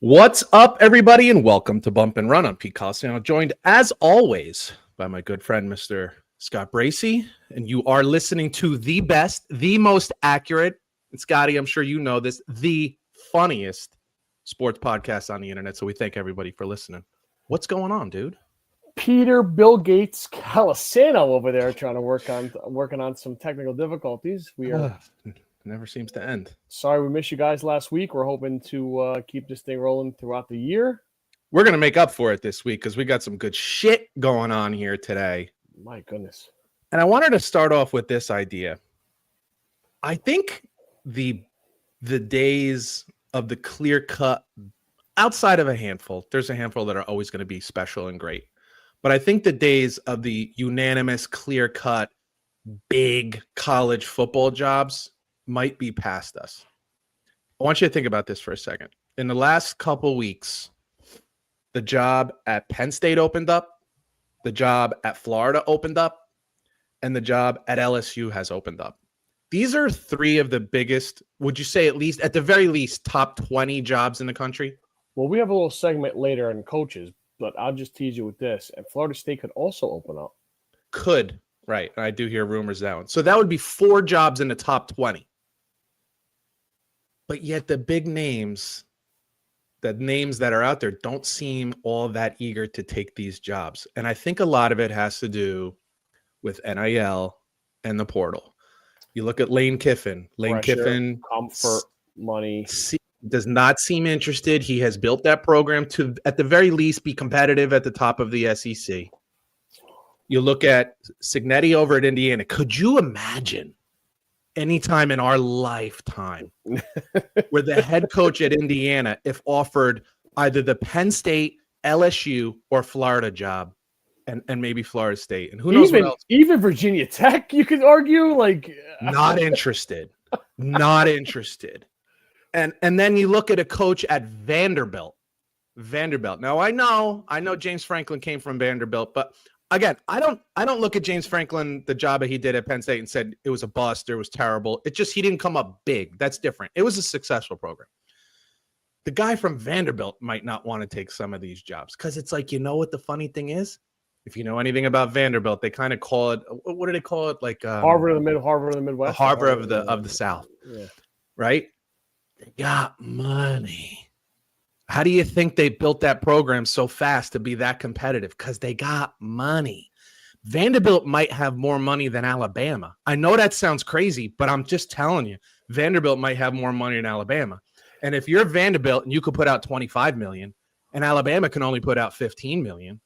What's up, everybody, and welcome to Bump and Run. I'm Pete Costano, joined as always by my good friend, Mr. Scott Bracey, and you are listening to the best, the most accurate, and Scotty, I'm sure you know this, the funniest sports podcast on the internet. So we thank everybody for listening. What's going on, dude? Peter Bill Gates Calisano over there trying to working on some technical difficulties. We are never seems to end. Sorry we missed you guys last week. We're hoping to keep this thing rolling throughout the year. We're gonna make up for it this week because we got some good shit going on here today. My goodness. And I wanted to start off with this idea. I think the days of the clear cut, outside of a handful, there's a handful that are always going to be special and great. But I think the days of the unanimous, clear cut, big college football jobs might be past us. I want you to think about this for a second. In the last couple weeks, the job at Penn State opened up, the job at Florida opened up, and the job at LSU has opened up. These are three of the biggest, would you say at the very least, top 20 jobs in the country? Well, we have a little segment later on coaches, but I'll just tease you with this. And Florida State could also open up. Could, right. And I do hear rumors that one. So that would be 4 jobs in the top 20. But yet the big names, the names that are out there don't seem all that eager to take these jobs. And I think a lot of it has to do with NIL and the portal. You look at Lane Kiffin. Kiffin, comfort, money. Does not seem interested. He has built that program to, at the very least, be competitive at the top of the SEC. You look at Cignetti over at Indiana. Could you imagine any time in our lifetime where the head coach at Indiana, if offered either the Penn State, LSU, or Florida job, and maybe Florida State, and who knows what else? Even Virginia Tech, you could argue, like not interested. And then you look at a coach at Vanderbilt. Now I know James Franklin came from Vanderbilt, but again, I don't look at James Franklin, the job that he did at Penn State, and said it was a bust or it was terrible. It just, he didn't come up big. That's different. It was a successful program. The guy from Vanderbilt might not want to take some of these jobs because it's like, you know what the funny thing is? If you know anything about Vanderbilt, they kind of call it, what do they call it? Like Harvard of the Midwest, Harvard of the South. Yeah. Right? They got money. How do you think they built that program so fast to be that competitive? Because they got money. Vanderbilt might have more money than Alabama. I know that sounds crazy, but I'm just telling you, Vanderbilt might have more money than Alabama. And if you're Vanderbilt and you could put out $25 million and Alabama can only put out $15 million,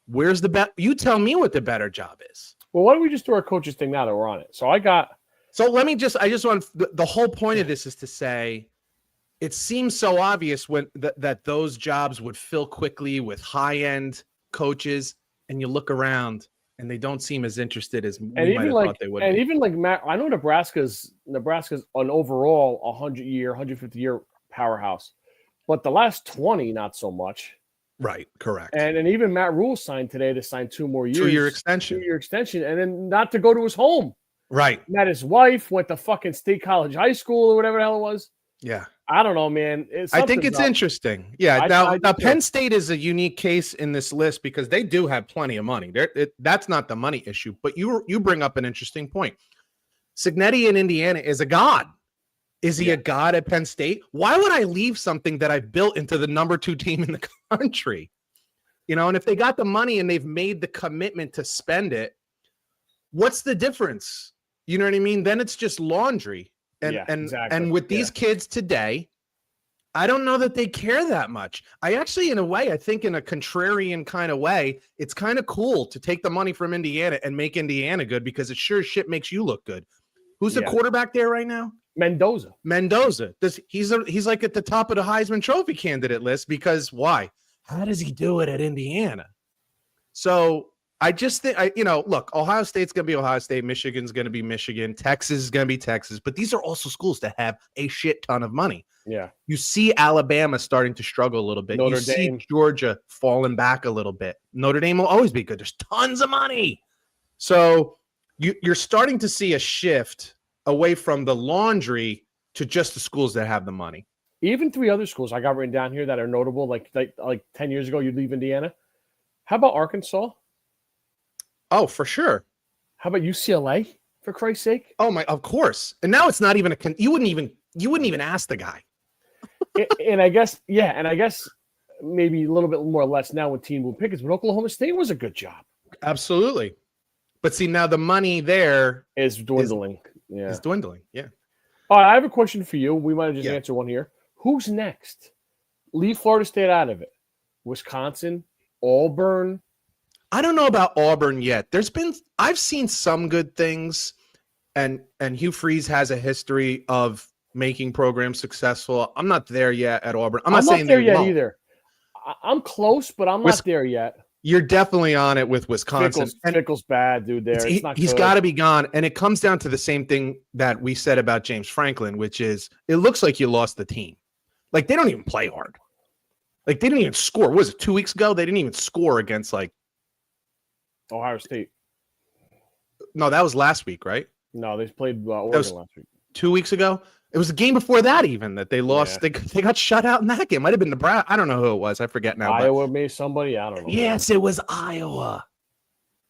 where's the bet? You tell me what the better job is. Well, why don't we just do our coaches thing now that we're on it? So I just want, the whole point of this is to say, it seems so obvious when that those jobs would fill quickly with high-end coaches, and you look around and they don't seem as interested as we might have thought they would. And even like Matt, I know Nebraska's an overall 100-year, 150-year powerhouse, but the last 20, not so much. Right, correct. And even Matt Rule signed today to sign 2 more years. 2-year extension. 2-year extension, and then not to go to his home. Right. Met his wife, went to fucking State College High School or whatever the hell it was. Yeah. I don't know, man. I think it's interesting. Yeah. Now Penn State is a unique case in this list because they do have plenty of money. That's not the money issue. But you bring up an interesting point. Cignetti in Indiana is a god. Is he a god at Penn State? Why would I leave something that I've built into the number 2 team in the country? You know, and if they got the money and they've made the commitment to spend it, what's the difference? You know what I mean? Then it's just laundry. And with these kids today, I don't know that they care that much. I actually, in a way, I think in a contrarian kind of way, it's kind of cool to take the money from Indiana and make Indiana good because it sure as shit makes you look good. Who's the quarterback there right now? Mendoza. He's like at the top of the Heisman Trophy candidate list because why? How does he do it at Indiana? So I just think, look, Ohio State's going to be Ohio State. Michigan's going to be Michigan. Texas is going to be Texas. But these are also schools that have a shit ton of money. Yeah. You see Alabama starting to struggle a little bit. Notre Dame. See Georgia falling back a little bit. Notre Dame will always be good. There's tons of money. So you're starting to see a shift away from the laundry to just the schools that have the money. even 3 other schools I got written down here that are notable, like 10 years ago, you'd leave Indiana. How about Arkansas? Oh, for sure. How about UCLA, for Christ's sake? Oh my, of course. And now it's not even you wouldn't even ask the guy. and I guess maybe a little bit more or less now with Team Blue Pickets, but Oklahoma State was a good job. Absolutely. But see, now the money there is dwindling. It's dwindling. Yeah. All right, I have a question for you. We might have just answered one here. Who's next? Leave Florida State out of it. Wisconsin, Auburn. I don't know about Auburn yet. I've seen some good things, and Hugh Freeze has a history of making programs successful. I'm not there yet at Auburn. I'm not saying there yet either. I'm close, but I'm not there yet. You're definitely on it with Wisconsin. Fickle's bad, dude. There, he's got to be gone, and it comes down to the same thing that we said about James Franklin, which is it looks like you lost the team. Like they don't even play hard. Like they didn't even score. What was it 2 weeks ago? They didn't even score against like Ohio State. No, that was last week, right? No, they played Oregon last week. 2 weeks ago. It was the game before that even that they lost. Yeah. They got shut out in that game. Might have been Nebraska. I don't know who it was. I forget now. Iowa made somebody. I don't know. Yes, it was Iowa.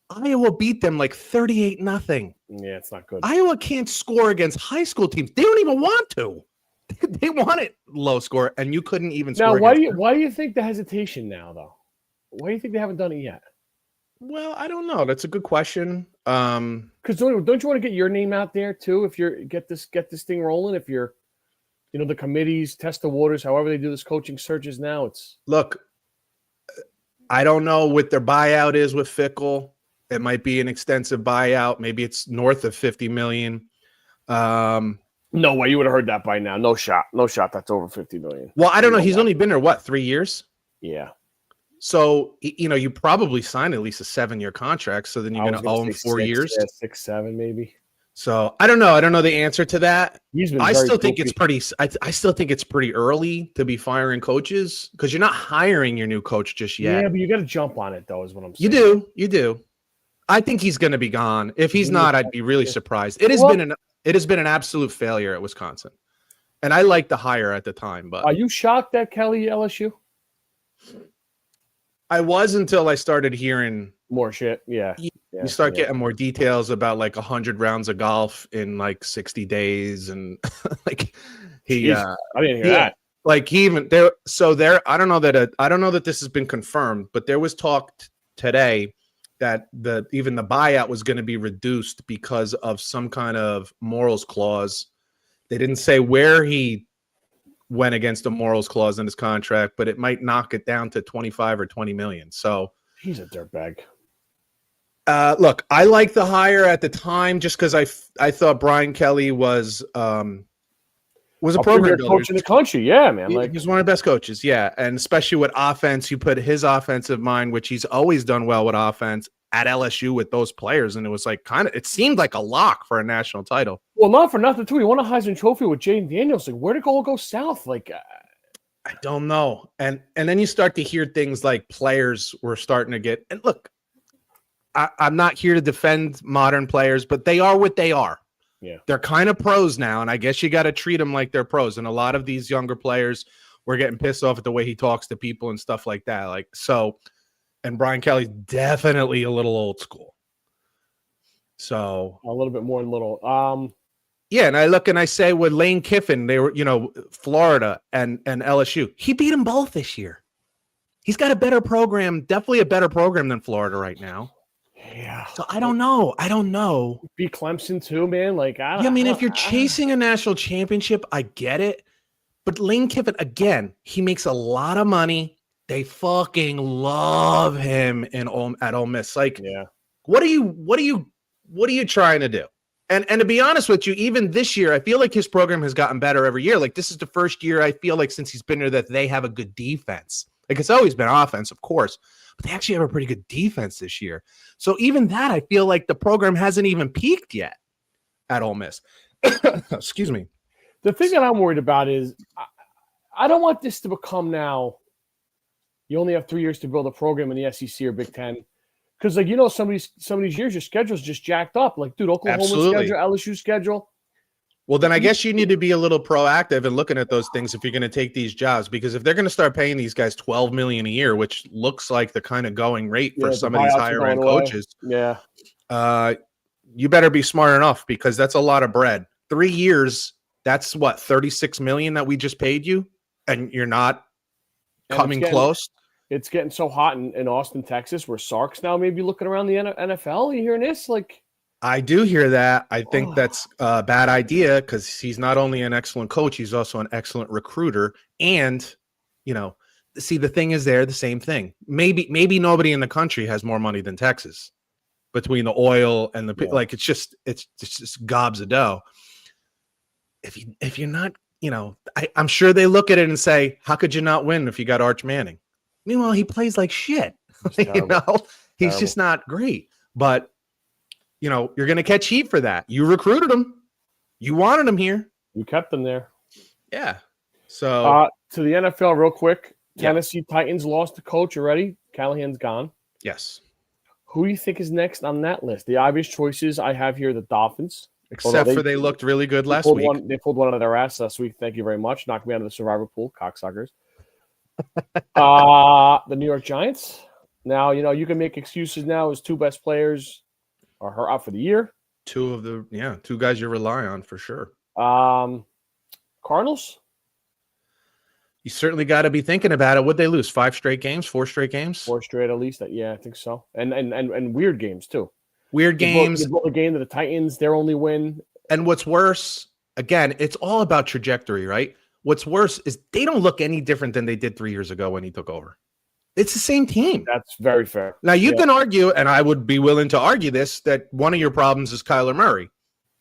Iowa beat them like 38-0. Yeah, it's not good. Iowa can't score against high school teams. They don't even want to. They want it low score, and you couldn't even score. Now, why do you think the hesitation now, though? Why do you think they haven't done it yet? Well, I don't know. That's a good question. Because don't you want to get your name out there too? If you're get this thing rolling, if you're, the committees test the waters, however they do this coaching searches now. Look, I don't know what their buyout is with Fickle. It might be an extensive buyout. Maybe it's north of $50 million. No way, you would have heard that by now. No shot. That's over $50 million. Well, I don't know. He's only been there 3 years? Yeah. So, you probably sign at least a 7-year contract. So then you're going to owe him 4 years. 6, 7, maybe. So I don't know. I don't know the answer to that. I still think it's pretty early to be firing coaches because you're not hiring your new coach just yet. Yeah, but you got to jump on it, though, is what I'm saying. You do. I think he's going to be gone. If he's not, I'd be really surprised. It has been an absolute failure at Wisconsin, and I liked the hire at the time. But are you shocked that Kelly LSU? I was until I started hearing more shit. Yeah. You start getting more details about like 100 rounds of golf in like 60 days. And like I didn't hear that. Like he even there. So there, I don't know that this has been confirmed, but there was talk today that even the buyout was going to be reduced because of some kind of morals clause. They didn't say where he went against a morals clause in his contract, but it might knock it down to 25 or 20 million. So he's a dirtbag. Look, I liked the hire at the time just because I thought Brian Kelly was a program coach in the country. Yeah, man. He's one of the best coaches. Yeah. And especially with offense, you put his offensive mind, which he's always done well with offense, at LSU with those players. And it was like it seemed like a lock for a national title. Well, not for nothing, too. He won a Heisman Trophy with Jaden Daniels. Like, where did it all go south? Like, I don't know. And then you start to hear things like players were starting to get. And look, I'm not here to defend modern players, but they are what they are. Yeah, they're kind of pros now, and I guess you got to treat them like they're pros. And a lot of these younger players were getting pissed off at the way he talks to people and stuff like that. Like so. And Brian Kelly's definitely a little old school. So a little bit more little. Yeah, and I look and I say with Lane Kiffin, they were, Florida and LSU. He beat them both this year. He's got a better program, definitely a better program than Florida right now. Yeah. So I don't know. Beat Clemson too, man. Like if you're chasing a national championship, I get it. But Lane Kiffin, again, he makes a lot of money. They fucking love him at Ole Miss. Like, yeah. What are you trying to do? And to be honest with you, even this year, I feel like his program has gotten better every year. Like this is the first year I feel like since he's been here that they have a good defense. Like it's always been offense, of course, but they actually have a pretty good defense this year. So even that, I feel like the program hasn't even peaked yet at Ole Miss. Excuse me. The thing that I'm worried about is I don't want this to become now. You only have 3 years to build a program in the SEC or Big Ten. Because, some of these years, your schedule's just jacked up. Like, dude, Oklahoma's schedule, LSU schedule. Well, then I guess you need to be a little proactive in looking at those things if you're going to take these jobs, because if they're going to start paying these guys $12 million a year, which looks like the kind of going rate for some of these higher end coaches, you better be smart enough, because that's a lot of bread. 3 years, that's what, 36 million that we just paid you, and you're not coming close. It's getting so hot in Austin, Texas, where Sark's now maybe looking around the NFL. You hearing this? Like, I do hear that. I think that's a bad idea, because he's not only an excellent coach, he's also an excellent recruiter. And, see, the thing is, they're the same thing. Maybe nobody in the country has more money than Texas between the oil and the like. It's just gobs of dough. If you're not, I'm sure they look at it and say, how could you not win if you got Arch Manning? Meanwhile, he plays like shit. He's just not great. But you're going to catch heat for that. You recruited him. You wanted him here. You kept him there. Yeah. So to the NFL real quick. Tennessee Titans lost the coach already. Callahan's gone. Yes. Who do you think is next on that list? The obvious choices I have here, the Dolphins. Except for they looked really good last week. They pulled one out of their ass last week. Thank you very much. Knocked me out of the survivor pool, cocksuckers. The New York Giants. Now, you can make excuses now as two best players are out for the year. Two guys you rely on for sure. Cardinals. You certainly got to be thinking about it. Would they lose 5 straight games, 4 straight games? 4 straight at least. Yeah, I think so. And weird games too. Weird games. The game to the Titans, their only win. And what's worse, again, it's all about trajectory, right? What's worse is they don't look any different than they did 3 years ago when he took over. It's the same team. That's very fair. Now, you can argue, and I would be willing to argue this, that one of your problems is Kyler Murray,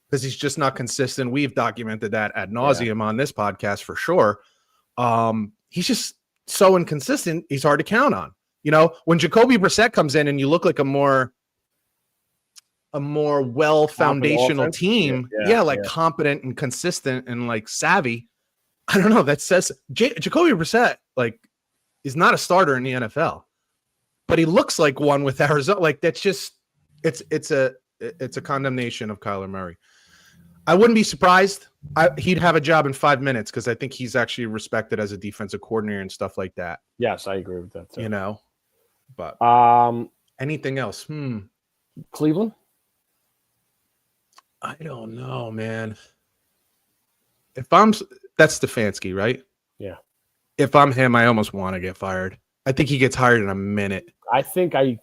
because he's just not consistent. We've documented that ad nauseum on this podcast for sure. He's just so inconsistent, he's hard to count on. When Jacoby Brissett comes in and you look like a more well foundational team, competent and consistent and like savvy. I don't know. That says Jacoby Brissett is not a starter in the NFL, but he looks like one with Arizona. Like that's just it's a condemnation of Kyler Murray. I wouldn't be surprised. He'd have a job in 5 minutes, because I think he's actually respected as a defensive coordinator and stuff like that. Yes, I agree with that too. But anything else? Cleveland. I don't know, man. That's Stefanski, right? Yeah. If I'm him, I almost want to get fired. I think he gets hired in a minute. I think I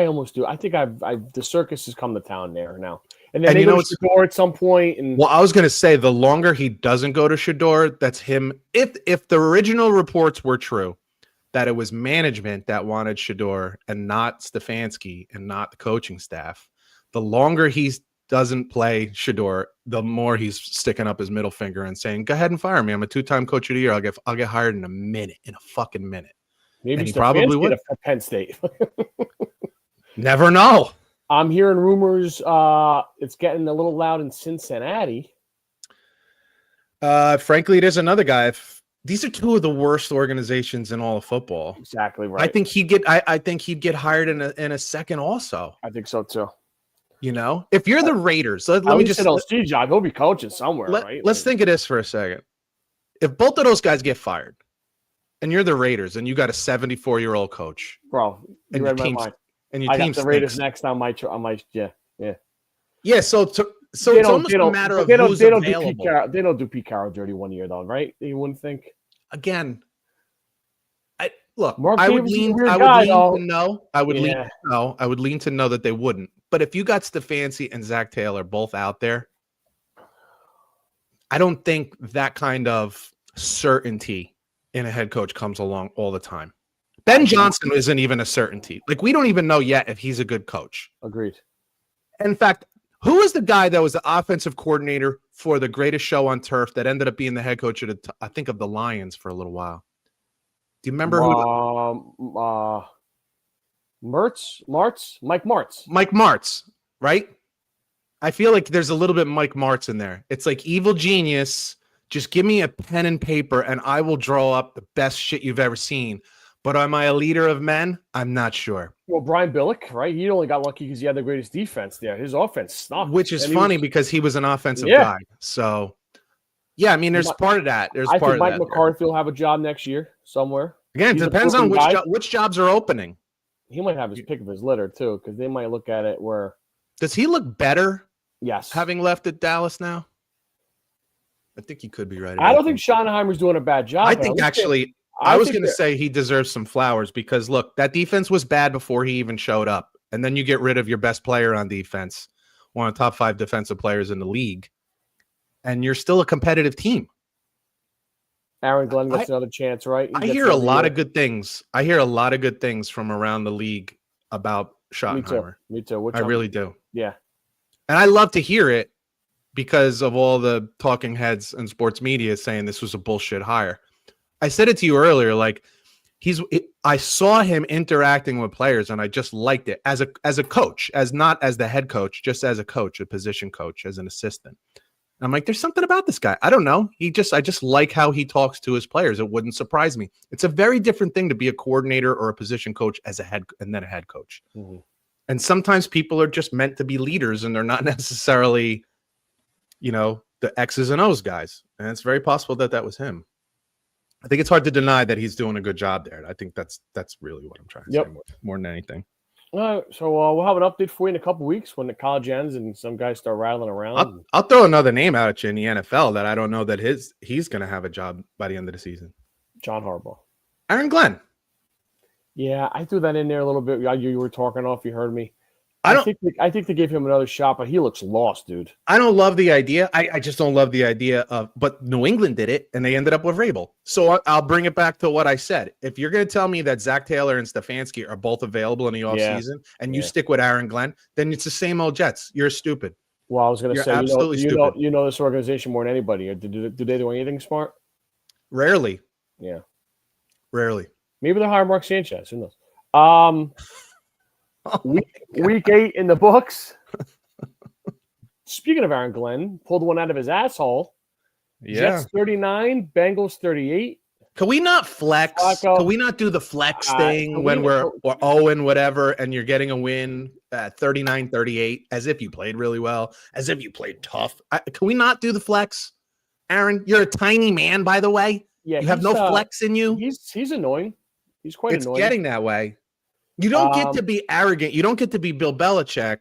almost do. I think the circus has come to town there now. And then they go to Shador at some point. Well, I was going to say, the longer he doesn't go to Shador, that's him. If the original reports were true, that it was management that wanted Shador and not Stefanski and not the coaching staff, the longer he doesn't play Shador, the more he's sticking up his middle finger and saying, "Go ahead and fire me. I'm a 2-time coach of the year. I'll get hired in a fucking minute." Maybe he probably would at Penn State. Never know. I'm hearing rumors. It's getting a little loud in Cincinnati. Frankly, there's another guy. These are two of the worst organizations in all of football. Exactly right. I think he'd get hired in a second. Also, I think so too. If you're the Raiders, let me just LC job. He'll be coaching somewhere, right? Let's think of this for a second. If both of those guys get fired, and you're the Raiders, and you got a 74-year-old coach, bro, you read my mind. And your I team got the Raiders next on my yeah. So it's almost a matter of who's available. They don't do Pete Carroll dirty 1 year though, right? You wouldn't think. Again, I would lean to know that they wouldn't. But if you got Stefanski and Zach Taylor both out there, I don't think that kind of certainty in a head coach comes along all the time. Ben Johnson isn't even a certainty. Like, we don't even know yet if he's a good coach. Agreed. In fact, who is the guy that was the offensive coordinator for the greatest show on turf that ended up being the head coach of the Lions for a little while? Do you remember who? Mike Martz. Mike Martz, right? I feel like there's a little bit Mike Martz in there. It's like evil genius. Just give me a pen and paper and I will draw up the best shit you've ever seen. But am I a leader of men? I'm not sure. Well, Brian Billick, right? He only got lucky because he had the greatest defense there. His offense snuck. Which is funny because he was an offensive guy. So Yeah, I mean, there's part of that. I think Mike McCarthy will have a job next year somewhere. Again, it depends on which jobs are opening. He might have his pick of his litter too, because they might look at it where. Does he look better? Yes. Having left at Dallas now? I think you could be right. I don't think Schottenheimer's doing a bad job. I think actually, I was going to say he deserves some flowers because look, that defense was bad before he even showed up. And then you get rid of your best player on defense, one of the top 5 defensive players in the league, and you're still a competitive team. Aaron Glenn gets another chance, right? I hear a lot of good things. I hear a lot of good things from around the league about Schottenheimer. Me too. I really do. Yeah. And I love to hear it because of all the talking heads and sports media saying this was a bullshit hire. I said it to you earlier, like I saw him interacting with players and I just liked it as a coach, as not as the head coach, just as a coach, a position coach, as an assistant. And I'm like, there's something about this guy. I don't know. I just like how he talks to his players. It wouldn't surprise me. It's a very different thing to be a coordinator or a position coach as a head and then a head coach. Mm-hmm. And sometimes people are just meant to be leaders and they're not necessarily, the X's and O's guys. And it's very possible that was him. I think it's hard to deny that he's doing a good job there. I think that's really what I'm trying to say more than anything. So we'll have an update for you in a couple weeks when the college ends and some guys start rattling around. I'll throw another name out at you in the NFL that I don't know that he's going to have a job by the end of the season. John Harbaugh. Aaron Glenn. Yeah, I threw that in there a little bit. You were talking off. You heard me. I think they gave him another shot, but he looks lost, dude. I don't love the idea. I just don't love the idea of. But New England did it, and they ended up with Vrabel. So I'll bring it back to what I said. If you're going to tell me that Zach Taylor and Stefanski are both available in the offseason, and you stick with Aaron Glenn, then it's the same old Jets. You're stupid. Well, I was going to say, absolutely stupid. You know this organization more than anybody. Do they do anything smart? Rarely. Yeah. Rarely. Maybe they'll hire Mark Sanchez. Who knows? Week 8 in the books. Speaking of Aaron Glenn, pulled one out of his asshole. Yeah. Jets 39, Bengals 38. Can we not flex? Flacco. Can we not do the flex thing when we're 0 whatever and you're getting a win at 39-38 as if you played really well, as if you played tough? Can we not do the flex? Aaron, you're a tiny man, by the way. Yeah, you have no flex in you. He's annoying. He's quite annoying. It's getting that way. You don't get to be arrogant. You don't get to be Bill Belichick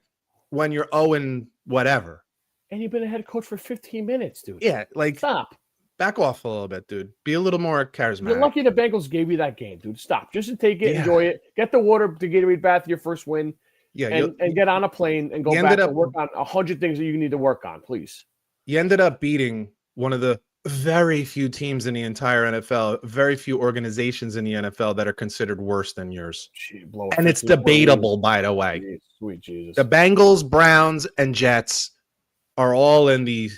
when you're 0 whatever. And you've been a head coach for 15 minutes, dude. Yeah, like stop. Back off a little bit, dude. Be a little more charismatic. You're lucky the Bengals gave you that game, dude. Stop. Just to take it, enjoy it, get the water to Gatorade bath your first win. Yeah, and get on a plane and go back and work on 100 things that you need to work on, please. You ended up beating one of the very few teams in the entire NFL, very few organizations in the NFL that are considered worse than yours. And it's debatable, by the way. Sweet Jesus. The Bengals, Browns, and Jets are all in the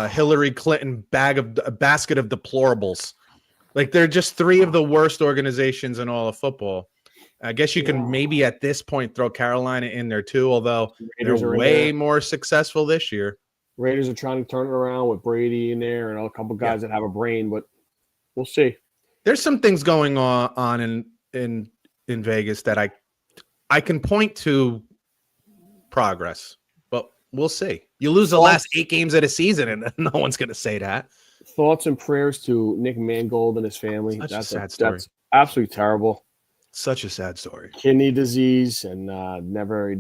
Hillary Clinton basket of deplorables. Like they're just 3 of the worst organizations in all of football. I guess you can maybe at this point throw Carolina in there too, although they're way more successful this year. Raiders are trying to turn it around with Brady in there and a couple guys that have a brain, but we'll see. There's some things going on in Vegas that I can point to progress, but we'll see. You lose the last 8 games of the season, and no one's going to say that. Thoughts and prayers to Nick Mangold and his family. That's a sad story. That's absolutely terrible. Such a sad story. Kidney disease, and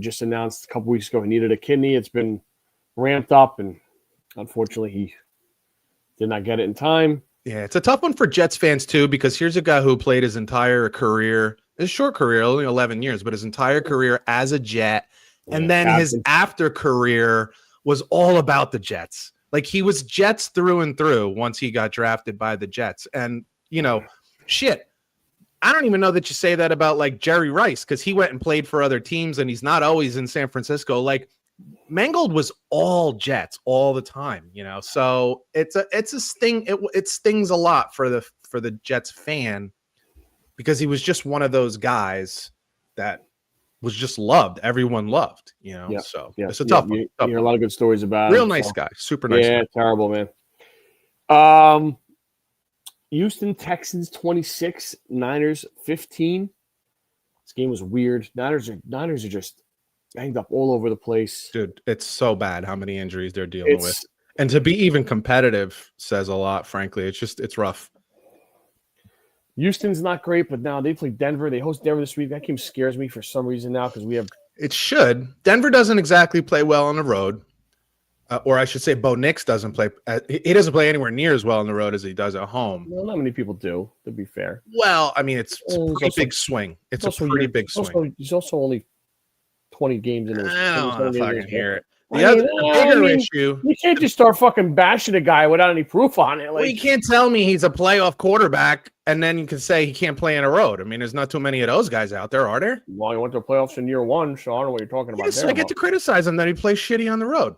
just announced a couple weeks ago he needed a kidney. It's been ramped up, and unfortunately he did not get it in time. Yeah, it's a tough one for Jets fans too, because here's a guy who played his entire career, his short career, only 11 years, but his entire career as a Jet. And then his after career was all about the Jets. Like he was Jets through and through once he got drafted by the Jets. And, shit, I don't even know that you say that about like Jerry Rice, because he went and played for other teams and he's not always in San Francisco. Like, Mangold was all Jets all the time, So it's a sting. It stings a lot for the Jets fan, because he was just one of those guys that was just loved. Everyone loved, So it's a tough one. You hear a lot of good stories about real him. Nice guy, super nice. Yeah, guy. Terrible man. Houston Texans 26, Niners 15. This game was weird. Niners are just banged up all over the place. Dude, it's so bad how many injuries they're dealing with. And to be even competitive says a lot, frankly. It's rough. Houston's not great, but now they play Denver. They host Denver this week. That game scares me for some reason now because we have. It should. Denver doesn't exactly play well on the road. Or I should say Bo Nix doesn't play. He doesn't play anywhere near as well on the road as he does at home. Well, not many people do, to be fair. Well, I mean, it's a pretty big swing. It's a pretty big swing. He's also only 20 games in his. I don't know if I can hear it. The bigger issue. You can't just start fucking bashing a guy without any proof on it. Like, well, you can't tell me he's a playoff quarterback and then you can say he can't play in a road. I mean, there's not too many of those guys out there, are there? Well, he went to the playoffs in year one, so I don't know what you're talking about. Yes, I get to criticize him that he plays shitty on the road.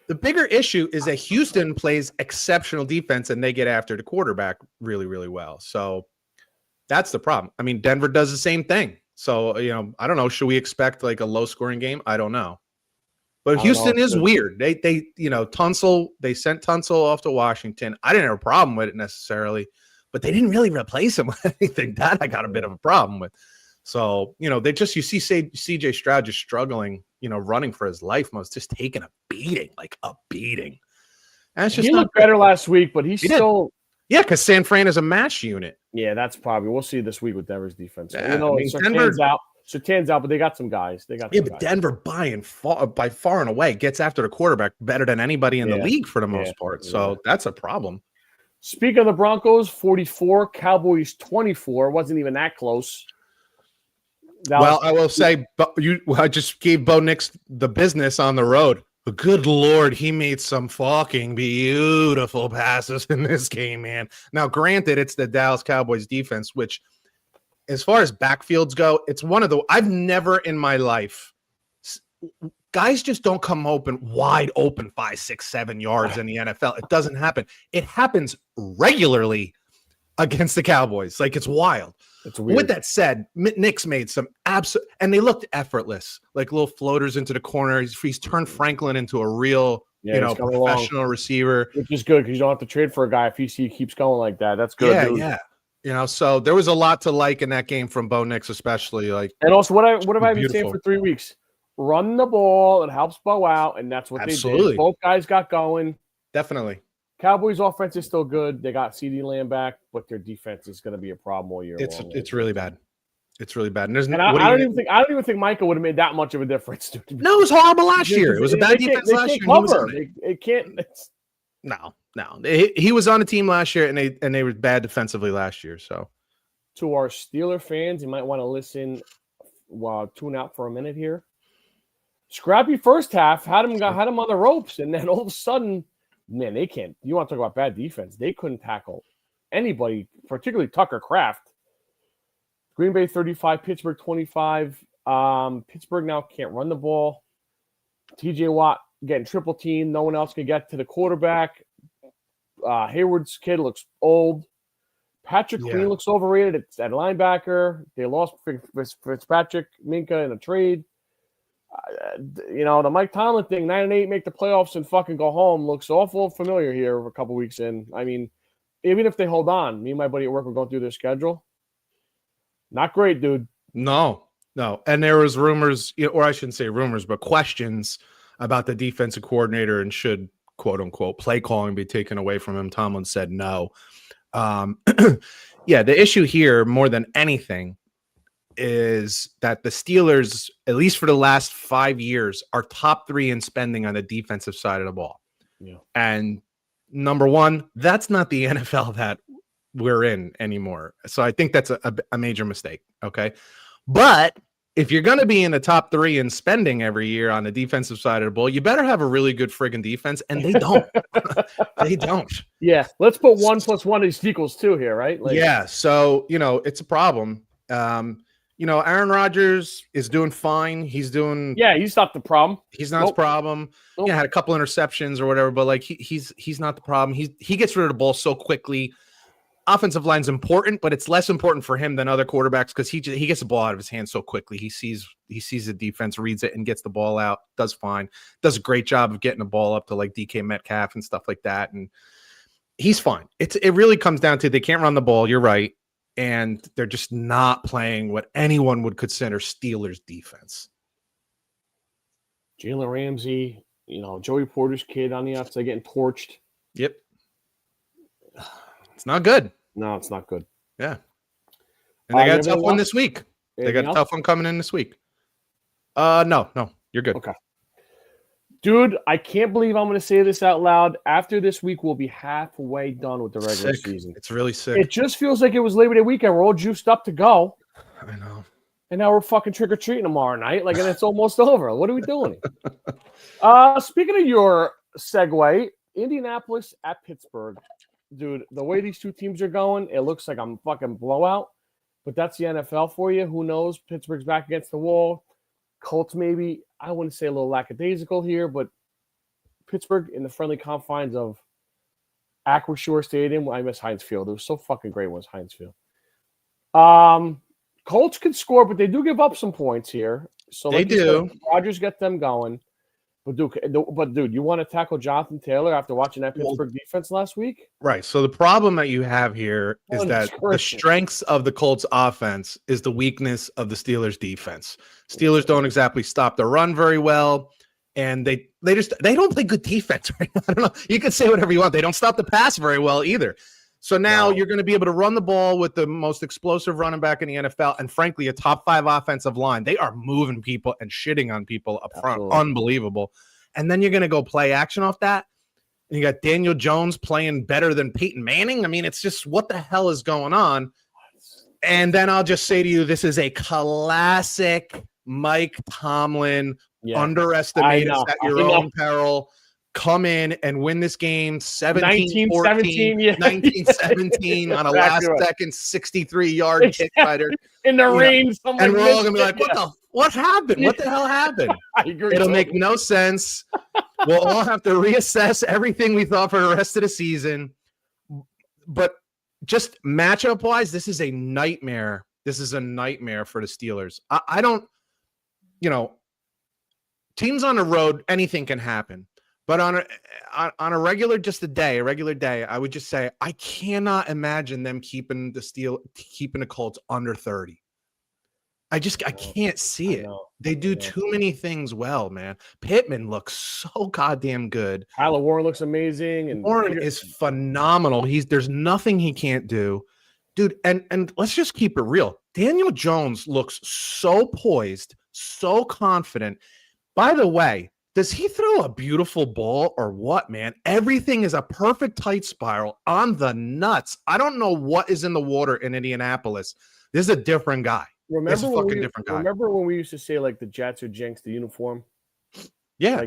The bigger issue is that Houston plays exceptional defense and they get after the quarterback really, really well. So that's the problem. I mean, Denver does the same thing. So, I don't know. Should we expect like a low scoring game? I don't know. But Houston is weird. They Tunsil, they sent Tunsil off to Washington. I didn't have a problem with it necessarily, but they didn't really replace him with anything. That I got a bit of a problem with. So, you see CJ Stroud just struggling, running for his life, just taking a beating. And it's just he looked better last week, but he's still. Yeah, because San Fran is a match unit. Yeah, that's probably. We'll see this week with Denver's defense. Yeah, Surtain's out. Surtain's out, but they got some guys. But Denver by far and away gets after the quarterback better than anybody in the league for the most part. So that's a problem. Speaking of the Broncos, 44, Cowboys 24. Wasn't even that close. I will say, I just gave Bo Nix the business on the road. But good Lord, he made some fucking beautiful passes in this game, man. Now, granted, it's the Dallas Cowboys defense, which, as far as backfields go, it's one of the – I've never in my life – guys just don't come wide open 5, 6, 7 yards in the NFL. It doesn't happen. It happens regularly against the Cowboys. Like, it's wild. It's weird. With that said, Nix made some absolute, and they looked effortless, like little floaters into the corner. He's turned Franklin into a real, professional receiver, which is good because you don't have to trade for a guy if he keeps going like that. That's good. Yeah. So there was a lot to like in that game from Bo Nix, especially and also what have I been saying for 3 weeks? Run the ball. It helps Bo out, and that's what they did. Both guys got going. Definitely. Cowboys offense is still good. They got CeeDee Lamb back, but their defense is going to be a problem all year long. It's really bad. It's really bad. And I don't even think Micah would have made that much of a difference. No, it was horrible last year. It was a bad defense last year. It can't. No. He was on a team last year, and they were bad defensively last year. So, to our Steeler fans, you might want to listen. Tune out for a minute here. Scrappy first half had him on the ropes, and then all of a sudden. Man, they can't. You want to talk about bad defense? They couldn't tackle anybody, particularly Tucker Kraft. Green Bay 35, Pittsburgh 25. Pittsburgh now can't run the ball. TJ Watt getting triple team. No one else can get to the quarterback. Hayward's kid looks old. Patrick Queen looks overrated at linebacker. They lost Fitzpatrick, Minka in a trade. The Mike Tomlin thing, 9-8, make the playoffs and fucking go home, looks awful familiar here a couple weeks in. I mean, even if they hold on, me and my buddy at work were going through their schedule. Not great, dude. No. And there was rumors, or I shouldn't say rumors, but questions about the defensive coordinator and should, quote unquote, play calling be taken away from him. Tomlin said no. The issue here, more than anything, is that the Steelers, at least for the last 5 years, are top 3 in spending on the defensive side of the ball. Yeah. And number one, that's not the NFL that we're in anymore. So I think that's a major mistake. Okay. But if you're going to be in the top 3 in spending every year on the defensive side of the ball, you better have a really good friggin' defense. And they don't. They don't. Yeah. Let's put 1 + 1 equals 2 here, right? So, it's a problem. Aaron Rodgers is doing fine. He's not the problem. He's not the problem. Nope. Yeah, had a couple interceptions or whatever, but he's not the problem. He gets rid of the ball so quickly. Offensive line's important, but it's less important for him than other quarterbacks because he gets the ball out of his hands so quickly. He sees the defense, reads it, and gets the ball out. Does fine. Does a great job of getting the ball up to like DK Metcalf and stuff like that, and he's fine. It really comes down to they can't run the ball. You're right. And they're just not playing what anyone would consider Steelers defense. Jalen Ramsey Joey Porter's kid on the outside getting torched. Yep. It's not good. No, it's not good. Yeah. And they got a tough one this week. They got Anything a tough one coming in this week. No, you're good. Okay. Dude, I can't believe I'm going to say this out loud. After this week, we'll be halfway done with the regular season. It's really sick. It just feels like it was Labor Day weekend. We're all juiced up to go. I know. And now we're fucking trick-or-treating tomorrow night. And it's almost over. What are we doing? Speaking of your segue, Indianapolis at Pittsburgh. Dude, the way these two teams are going, it looks like I'm fucking blowout. But that's the NFL for you. Who knows? Pittsburgh's back against the wall. Colts maybe, I wouldn't say a little lackadaisical here, but Pittsburgh in the friendly confines of Acrisure Stadium. I miss Heinz Field. It was so fucking great when it was Heinz Field. Colts can score, but they do give up some points here. So they do. Rodgers get them going. But dude, you want to tackle Jonathan Taylor after watching that Pittsburgh defense last week? Right. So the problem that you have here is that the strengths of the Colts offense is the weakness of the Steelers defense. Steelers don't exactly stop the run very well, and they don't play good defense right now. I don't know. You can say whatever you want. They don't stop the pass very well either. So now you're going to be able to run the ball with the most explosive running back in the NFL, and frankly, a top 5 offensive line. They are moving people and shitting on people up front. Absolutely. Unbelievable. And then you're going to go play action off that. And you got Daniel Jones playing better than Peyton Manning. I mean, it's just what the hell is going on? And then I'll just say to you, this is a classic Mike Tomlin, underestimate us at your own peril. Come in and win this game 17-14, 19-17 on a last-second 63-yard kick fighter. In the rain. And we're all going to be like, what happened? What the hell happened? I agree. It'll make no sense. We'll all have to reassess everything we thought for the rest of the season. But just matchup-wise, this is a nightmare. This is a nightmare for the Steelers. I don't, teams on the road, anything can happen. But on a regular day, I would just say I cannot imagine them keeping the Colts under 30. I can't see it. They do too many things well, man. Pittman looks so goddamn good. Tyler Warren looks amazing, and Warren is phenomenal. There's nothing he can't do, dude. And let's just keep it real. Daniel Jones looks so poised, so confident. By the way, does he throw a beautiful ball or what, man? Everything is a perfect tight spiral on the nuts. I don't know what is in the water in Indianapolis. This is a different guy. Remember when we used to say like the Jets or jinx the uniform? Yeah.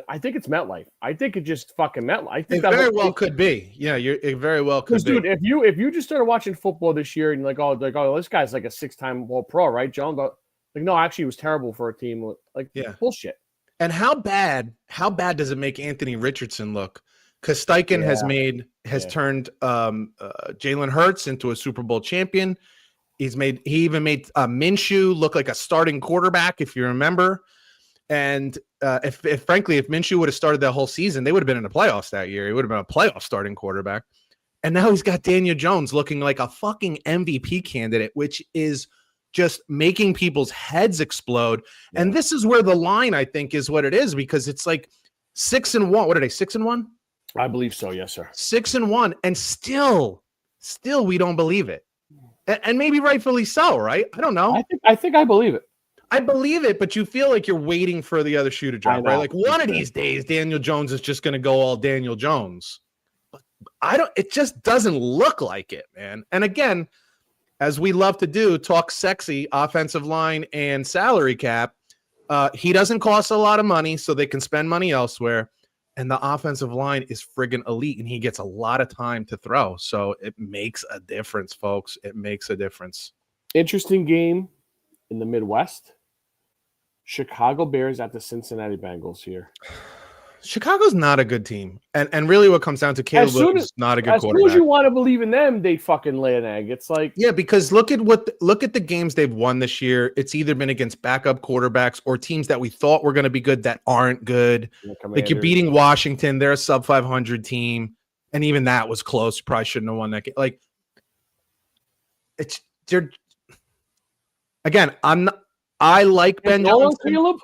I think it's MetLife. I think it just fucking MetLife. I think it very well could be. Yeah, it very well could be. Dude, if you just started watching football this year and you're like, oh, this guy's like a 6-time All-Pro, right, Jones? Like, no, actually, he was terrible for a team. Like, bullshit. And how bad does it make Anthony Richardson look? Because Steichen has turned Jalen Hurts into a Super Bowl champion. He even made Minshew look like a starting quarterback, if you remember. And if Minshew would have started that whole season, they would have been in the playoffs that year. He would have been a playoff starting quarterback. And now he's got Daniel Jones looking like a fucking MVP candidate, which is just making people's heads explode. Yeah. And this is where the line, I think, is what it is, because it's like 6-1. What are they, 6-1? I believe so. Yes, sir. 6-1. And still we don't believe it. And maybe rightfully so, right? I don't know. I think I believe it. I believe it, but you feel like you're waiting for the other shoe to drop, right? Like one of these days, Daniel Jones is just going to go all Daniel Jones. But it just doesn't look like it, man. And again, as we love to do, talk sexy offensive line and salary cap. He doesn't cost a lot of money, so they can spend money elsewhere. And the offensive line is friggin' elite, and he gets a lot of time to throw. So it makes a difference, folks. It makes a difference. Interesting game in the Midwest. Chicago Bears at the Cincinnati Bengals here. Chicago's not a good team. And really what comes down to Caleb Williams is not a good quarterback. As soon as you want to believe in them, they fucking lay an egg. It's like, yeah, because look at the games they've won this year. It's either been against backup quarterbacks or teams that we thought were going to be good that aren't good. Like you're beating Washington, they're a sub 500 team, and even that was close. Probably shouldn't have won that game. Like I like Ben Johnson. Caleb?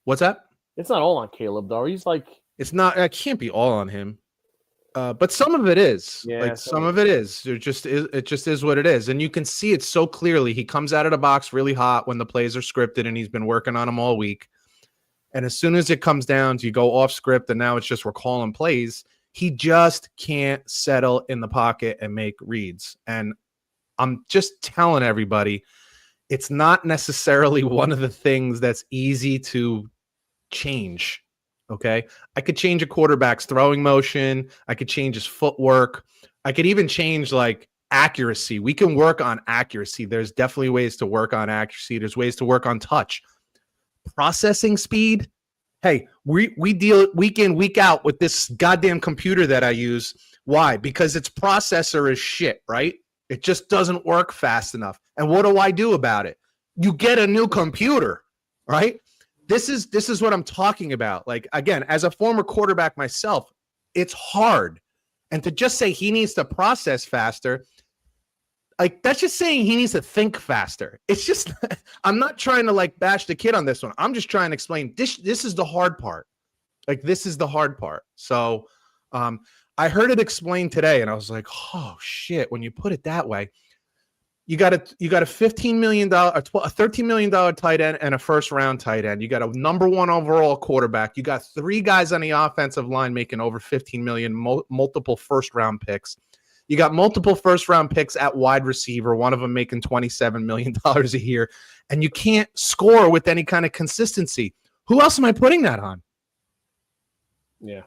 What's that? It's not all on Caleb though. He's like, it's not. It can't be all on him. But some of it is. Yeah, like some of it is. It just is what it is, and you can see it so clearly. He comes out of the box really hot when the plays are scripted, and he's been working on them all week. And as soon as it comes down to you go off script, and now it's just we're calling plays, he just can't settle in the pocket and make reads. And I'm just telling everybody, it's not necessarily one of the things that's easy to change. Okay. I could change a quarterback's throwing motion. I could change his footwork. I could even change like accuracy. We can work on accuracy. There's definitely ways to work on accuracy. There's ways to work on touch. Processing speed. Hey, we deal week in, week out with this goddamn computer that I use. Why? Because its processor is shit, right? It just doesn't work fast enough. And what do I do about it? You get a new computer, right? This is what I'm talking about. Like, again, as a former quarterback myself, it's hard. And to just say he needs to process faster, like that's just saying he needs to think faster. It's just, I'm not trying to like bash the kid on this one. I'm just trying to explain this is the hard part. Like, this is the hard part. So I heard it explained today and I was like, oh shit, when you put it that way, you got a $15 million, a $13 million tight end and a first round tight end. You got a number one overall quarterback. You got 3 guys on the offensive line making over 15 million, multiple first round picks. You got multiple first round picks at wide receiver, one of them making $27 million a year, and you can't score with any kind of consistency. Who else am I putting that on? Yeah.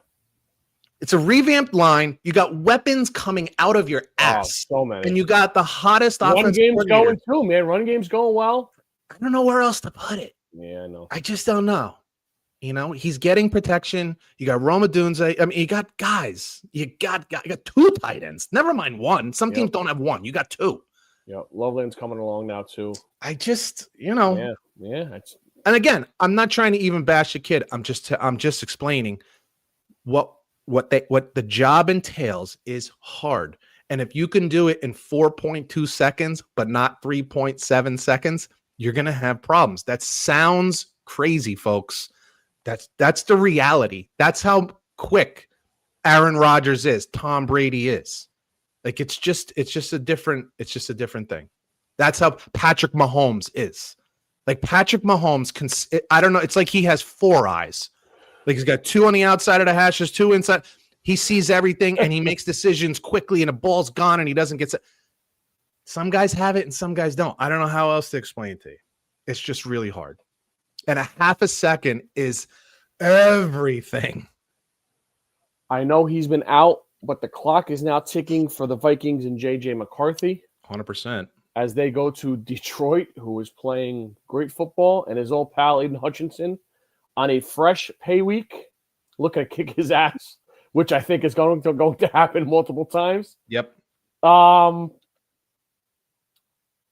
It's a revamped line. You got weapons coming out of your ass. So many. And you got the hottest Run offense. game's going too, man. Run game's going well. I don't know where else to put it. Yeah, I know. I just don't know. You know, he's getting protection. You got Roma Dunze. I mean, you got guys. You got 2 tight ends. Never mind 1. Some teams don't have 1. You got 2. Yeah, Loveland's coming along now too. I just, you know. Yeah. And again, I'm not trying to even bash a kid. I'm just explaining what the job entails is hard. And if you can do it in 4.2 seconds, but not 3.7 seconds, you're going to have problems. That sounds crazy, folks. That's the reality. That's how quick Aaron Rodgers is, Tom Brady is. Like, it's just a different thing. That's how Patrick Mahomes is. Like, Patrick Mahomes I don't know, it's like he has 4 eyes. Like, he's got 2 on the outside of the hashes, 2 inside. He sees everything and he makes decisions quickly and the ball's gone and he doesn't get set. Some guys have it and some guys don't. I don't know how else to explain it to you. It's just really hard. And a half a second is everything. I know he's been out, but the clock is now ticking for the Vikings and J.J. McCarthy. 100%. As they go to Detroit, who is playing great football, and his old pal Aiden Hutchinson on a fresh pay week, looking to kick his ass, which I think is going to happen multiple times. Yep.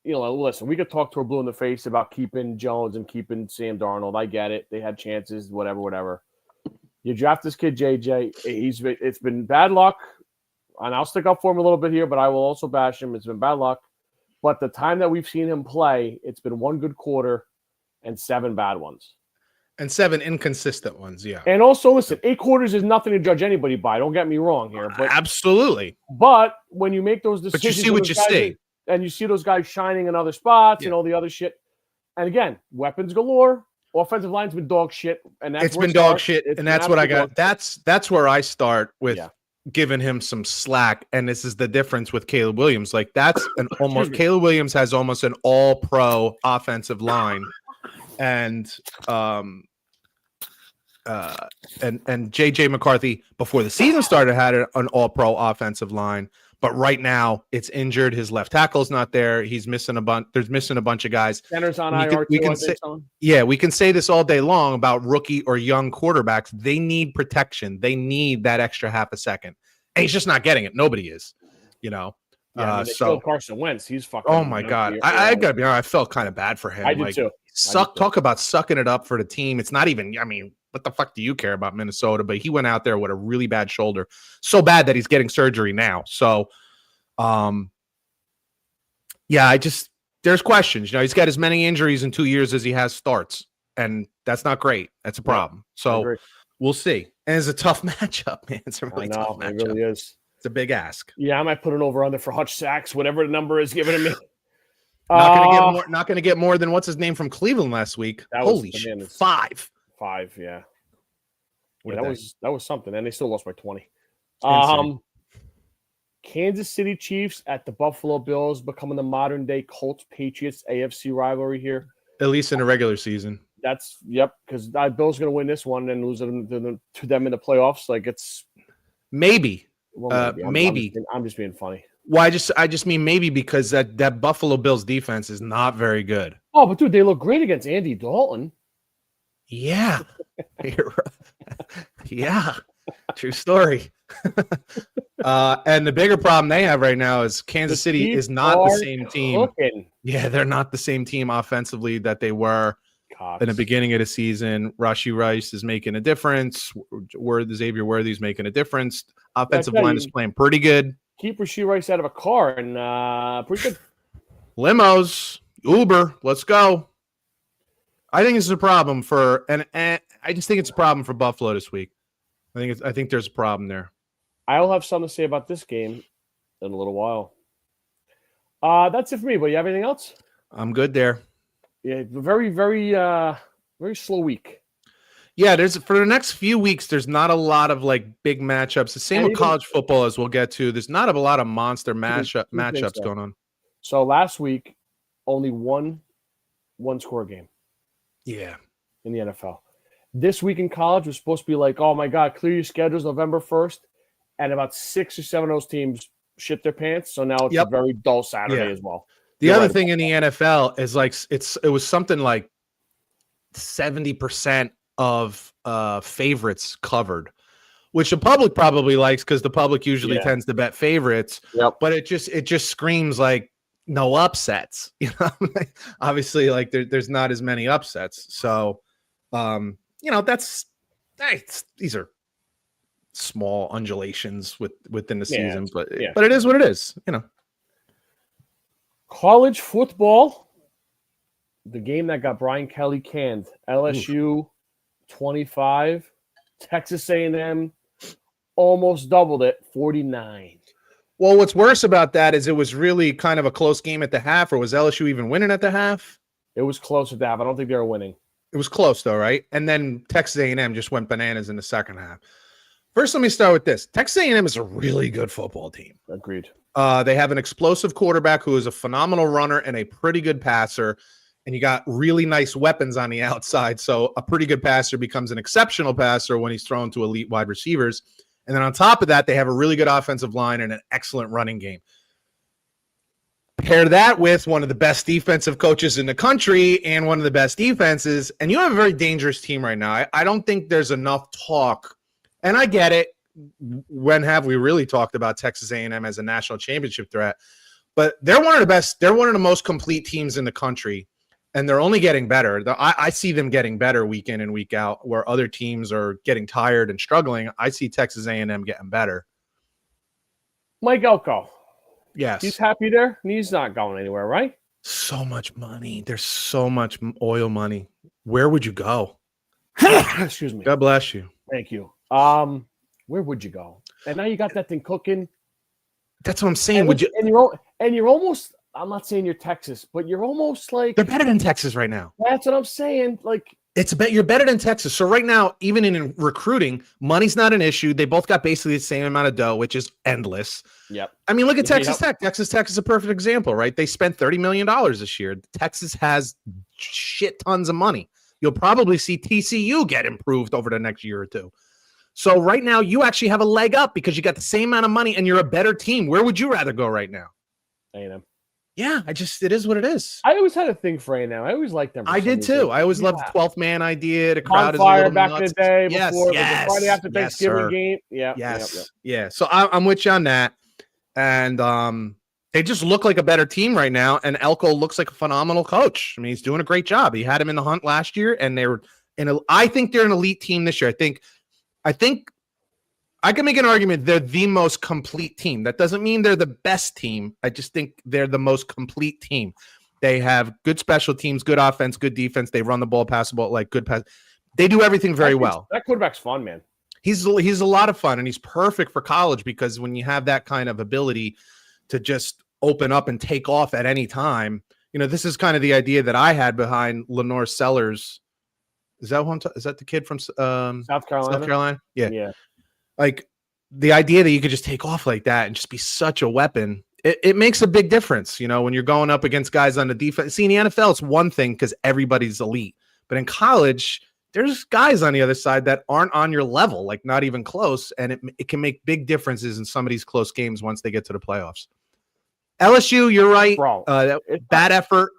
You know, listen, we could talk to her blue in the face about keeping Jones and keeping Sam Darnold. I get it. They had chances, whatever. You draft this kid, JJ. It's been bad luck, and I'll stick up for him a little bit here, but I will also bash him. It's been bad luck. But the time that we've seen him play, it's been 1 good quarter and 7 bad ones. And 7 inconsistent ones, yeah. And also, listen, 8 quarters is nothing to judge anybody by. Don't get me wrong here. But absolutely. But when you make those decisions, but you see what you see. And you see those guys shining in other spots and all the other shit. And again, weapons galore. Offensive line's been dog shit. And that's been dog shit. And that's what I got. That's where I start with giving him some slack. And this is the difference with Caleb Williams. Like, that's an almost Caleb Williams has almost an all-pro offensive line. And JJ McCarthy before the season started had an all-pro offensive line, but right now it's injured. His left tackle's not there. He's missing a bunch. There's missing a bunch of guys. Center's on IR. We can say this all day long about rookie or young quarterbacks. They need protection. They need that extra half a second, and he's just not getting it. Nobody is, you know. So Carson Wentz, he's fucking. Oh my God, I gotta be honest. I felt kind of bad for him. I did too. Talk about sucking it up for the team. It's not even. I mean, what the fuck do you care about Minnesota? But he went out there with a really bad shoulder, so bad that he's getting surgery now. So, there's questions. You know, he's got as many injuries in 2 years as he has starts. and that's not great. That's a problem. So we'll see. And it's a tough matchup, man. It's a really tough matchup. It really is. It's a big ask. Yeah, I might put an over/under for Hutch sacks, whatever the number is given to me. Not going to get more than what's his name from Cleveland last week. Holy shit, 5. 5, yeah. That was something, and they still lost by 20. Kansas City Chiefs at the Buffalo Bills, becoming the modern day Colts Patriots AFC rivalry here. At least in the regular season. Because Bills going to win this one and lose to them in the playoffs. Like it's maybe. Maybe. I'm just being funny. Well, I just mean maybe because that Buffalo Bills defense is not very good. Oh, but dude, they look great against Andy Dalton. Yeah. Yeah. True story. And the bigger problem they have right now is Kansas City is not the same team. Yeah, they're not the same team offensively that they were in the beginning of the season. Rashee Rice is making a difference. Xavier Worthy's making a difference. Offensive line is playing pretty good. Keep Rashee Rice out of a car and pretty good. Limos, Uber, let's go. I think it's a problem and I just think it's a problem for Buffalo this week. I think there's a problem there. I'll have something to say about this game in a little while. That's it for me. But you have anything else? I'm good there. Yeah, very, very, very slow week. Yeah, for the next few weeks, there's not a lot of like big matchups. The same with college football, as we'll get to. There's not a lot of monster matchups going on. So last week, only one score game. Yeah, in the NFL. This week in college was supposed to be like, oh my God, clear your schedules November 1st. And about 6 or 7 of those teams shit their pants. So now it's a very dull Saturday as well. The other thing in the NFL is like it was something like 70% of favorites covered, which the public probably likes because the public usually tends to bet favorites. But it just screams like no upsets. You know, obviously, like there's not as many upsets. So, these are small undulations within the season, but it is what it is. You know, college football, the game that got Brian Kelly canned. LSU 25, Texas A&M almost doubled it, 49. Well, what's worse about that is it was really kind of a close game at the half, or was LSU even winning at the half? It was close at the half. I don't think they were winning. It was close though, right? And then Texas A&M just went bananas in the second half. First, let me start with this. Texas A&M is a really good football team. Agreed. They have an explosive quarterback who is a phenomenal runner and a pretty good passer. And you got really nice weapons on the outside. So a pretty good passer becomes an exceptional passer when he's thrown to elite wide receivers. And then on top of that, they have a really good offensive line and an excellent running game. Pair that with one of the best defensive coaches in the country and one of the best defenses, and you have a very dangerous team right now. I don't think there's enough talk, and I get it. When have we really talked about Texas A&M as a national championship threat? But they're one of the best. They're one of the most complete teams in the country, and they're only getting better. I see them getting better week in and week out, where other teams are getting tired and struggling. I see Texas A&M getting better. Mike Elko. Yes. He's happy there, and he's not going anywhere, right? So much money. There's so much oil money. Where would you go? Excuse me. God bless you. Thank you. Where would you go? And now you got that thing cooking. That's what I'm saying. And you're almost, I'm not saying you're Texas, but you're almost like they're better than Texas right now. That's what I'm saying. Like you're better than Texas. So right now, even in recruiting, money's not an issue. They both got basically the same amount of dough, which is endless. Yep. I mean, look at Texas Tech. Texas Tech is a perfect example, right? They spent $30 million this year. Texas has shit tons of money. You'll probably see TCU get improved over the next year or two. So right now, you actually have a leg up because you got the same amount of money and you're a better team. Where would you rather go right now? A&M. Yeah, it is what it is. I always had a thing for A&M. I always liked them. I did too. I always loved the 12th man idea. The crowd on fire is back nuts. in the day before the Friday after Yes, Thanksgiving sir. game. Yeah. Yes. Yeah. So I'm with you on that. And they just look like a better team right now. And Elko looks like a phenomenal coach. I mean, he's doing a great job. He had him in the hunt last year, and I think they're an elite team this year. I think I can make an argument they're the most complete team. That doesn't mean they're the best team. I just think they're the most complete team. They have good special teams, good offense, good defense. They run the ball, pass the ball, like good pass. They do everything very well. That quarterback's fun, man. He's a lot of fun, and he's perfect for college because when you have that kind of ability to just open up and take off at any time, this is kind of the idea that I had behind Lenore Sellers. Is that the kid from South Carolina? South Carolina? Yeah. Like the idea that you could just take off like that and just be such a weapon. It makes a big difference, when you're going up against guys on the defense. See, in the NFL, it's one thing because everybody's elite, but in college, there's guys on the other side that aren't on your level, like not even close, and it can make big differences in some of these close games once they get to the playoffs. LSU, you're right. Bro, bad effort.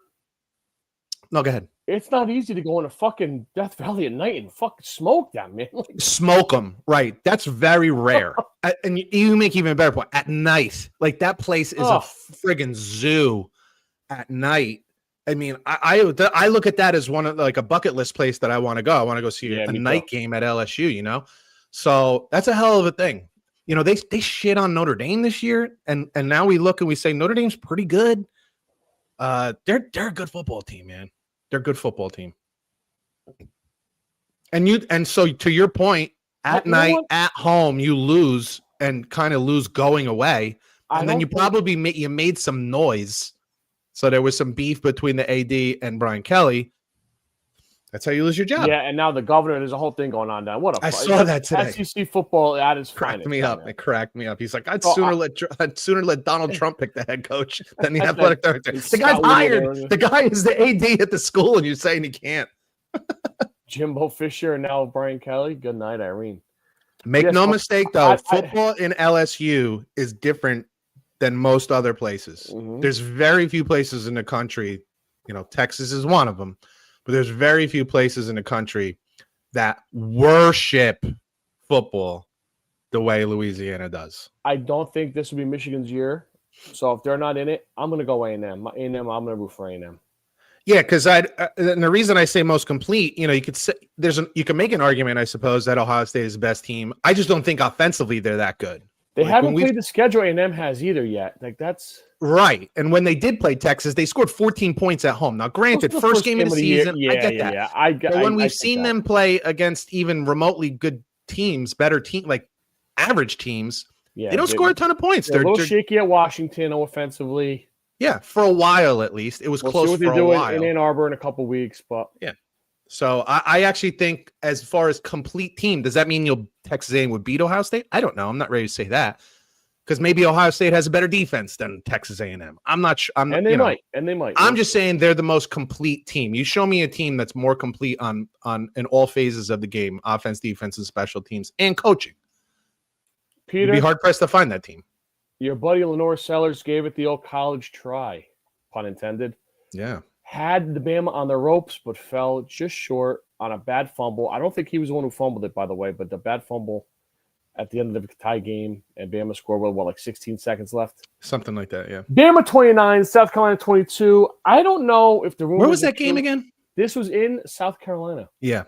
No, go ahead. It's not easy to go into fucking Death Valley at night and fucking smoke them, man. Smoke them, right? That's very rare. And you make even a better point. At night, like that place is a friggin' zoo at night. I mean, I look at that as one of like a bucket list place that I want to go. I want to go see a night game at LSU, So that's a hell of a thing. They shit on Notre Dame this year, and now we look and we say Notre Dame's pretty good. They're a good football team, man. They're a good football team. And so to your point, at night, at home, you lose and kind of lose going away. And then you probably made some noise. So there was some beef between the AD and Brian Kelly. That's how you lose your job. Yeah, and now the governor, there's a whole thing going on now. I saw that today. SEC football at its finest. It cracked me up. He's like, I'd sooner let Donald Trump pick the head coach than the athletic director. The guy's hired. The guy is the AD at the school, and you're saying he can't. Jimbo Fisher and now Brian Kelly. Good night, Irene. Make no mistake, though. Football in LSU is different than most other places. Mm-hmm. There's very few places in the country, Texas is one of them, but there's very few places in the country that worship football the way Louisiana does. I don't think this will be Michigan's year. So if they're not in it, I'm going to go A&M. A&M, I'm going to root for A&M. Yeah, because and the reason I say most complete, you could say you can make an argument, I suppose, that Ohio State is the best team. I just don't think offensively they're that good. They haven't played the schedule A&M has either yet. Like that's right. And when they did play Texas, they scored 14 points at home. Now, granted, first game of the season, I get that. Yeah. But when we've seen them play against even remotely good teams, better team, like average teams, they don't score a ton of points. They're a little shaky at Washington offensively. Yeah, for a while at least. It was close for a while. In Ann Arbor in a couple weeks, but yeah. So I actually think as far as complete team, does that mean Texas A&M would beat Ohio State? I don't know. I'm not ready to say that because maybe Ohio State has a better defense than Texas A&M. I'm not sure. They might. I'm just saying they're the most complete team. You show me a team that's more complete on in all phases of the game, offense, defense, and special teams, and coaching. Peter, you'd be hard pressed to find that team. Your buddy Lenore Sellers gave it the old college try, pun intended. Yeah. Had the Bama on the ropes, but fell just short on a bad fumble. I don't think he was the one who fumbled it, by the way, but the bad fumble at the end of the tie game, and Bama scored with, like 16 seconds left? Something like that, yeah. Bama 29, South Carolina 22. I don't know if the rumors... Where was that game again? This was in South Carolina. Yeah.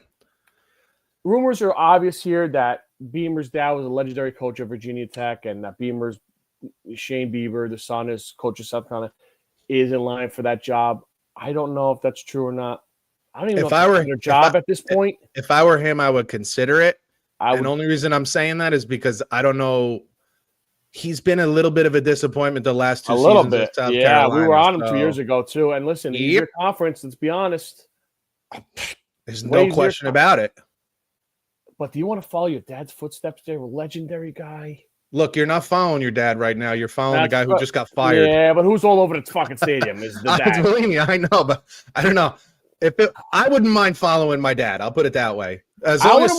Rumors are obvious here that Beamer's dad was a legendary coach at Virginia Tech, and that Beamer's Shane Beaver, the son, is coach of South Carolina, is in line for that job. I don't know if that's true or not. I don't even know if it's their job at this point. If I were him, I would consider it. And the only reason I'm saying that is because I don't know. He's been a little bit of a disappointment the last two seasons at South Carolina. We were on him 2 years ago, too. And listen, easier conference, let's be honest. There's no question about it. But do you want to follow your dad's footsteps there? A legendary guy. Look, you're not following your dad right now. You're following the guy who just got fired. Yeah, but who's all over the fucking stadium is the dad. Believe me, I know, but I don't know. I wouldn't mind following my dad. I'll put it that way. As long as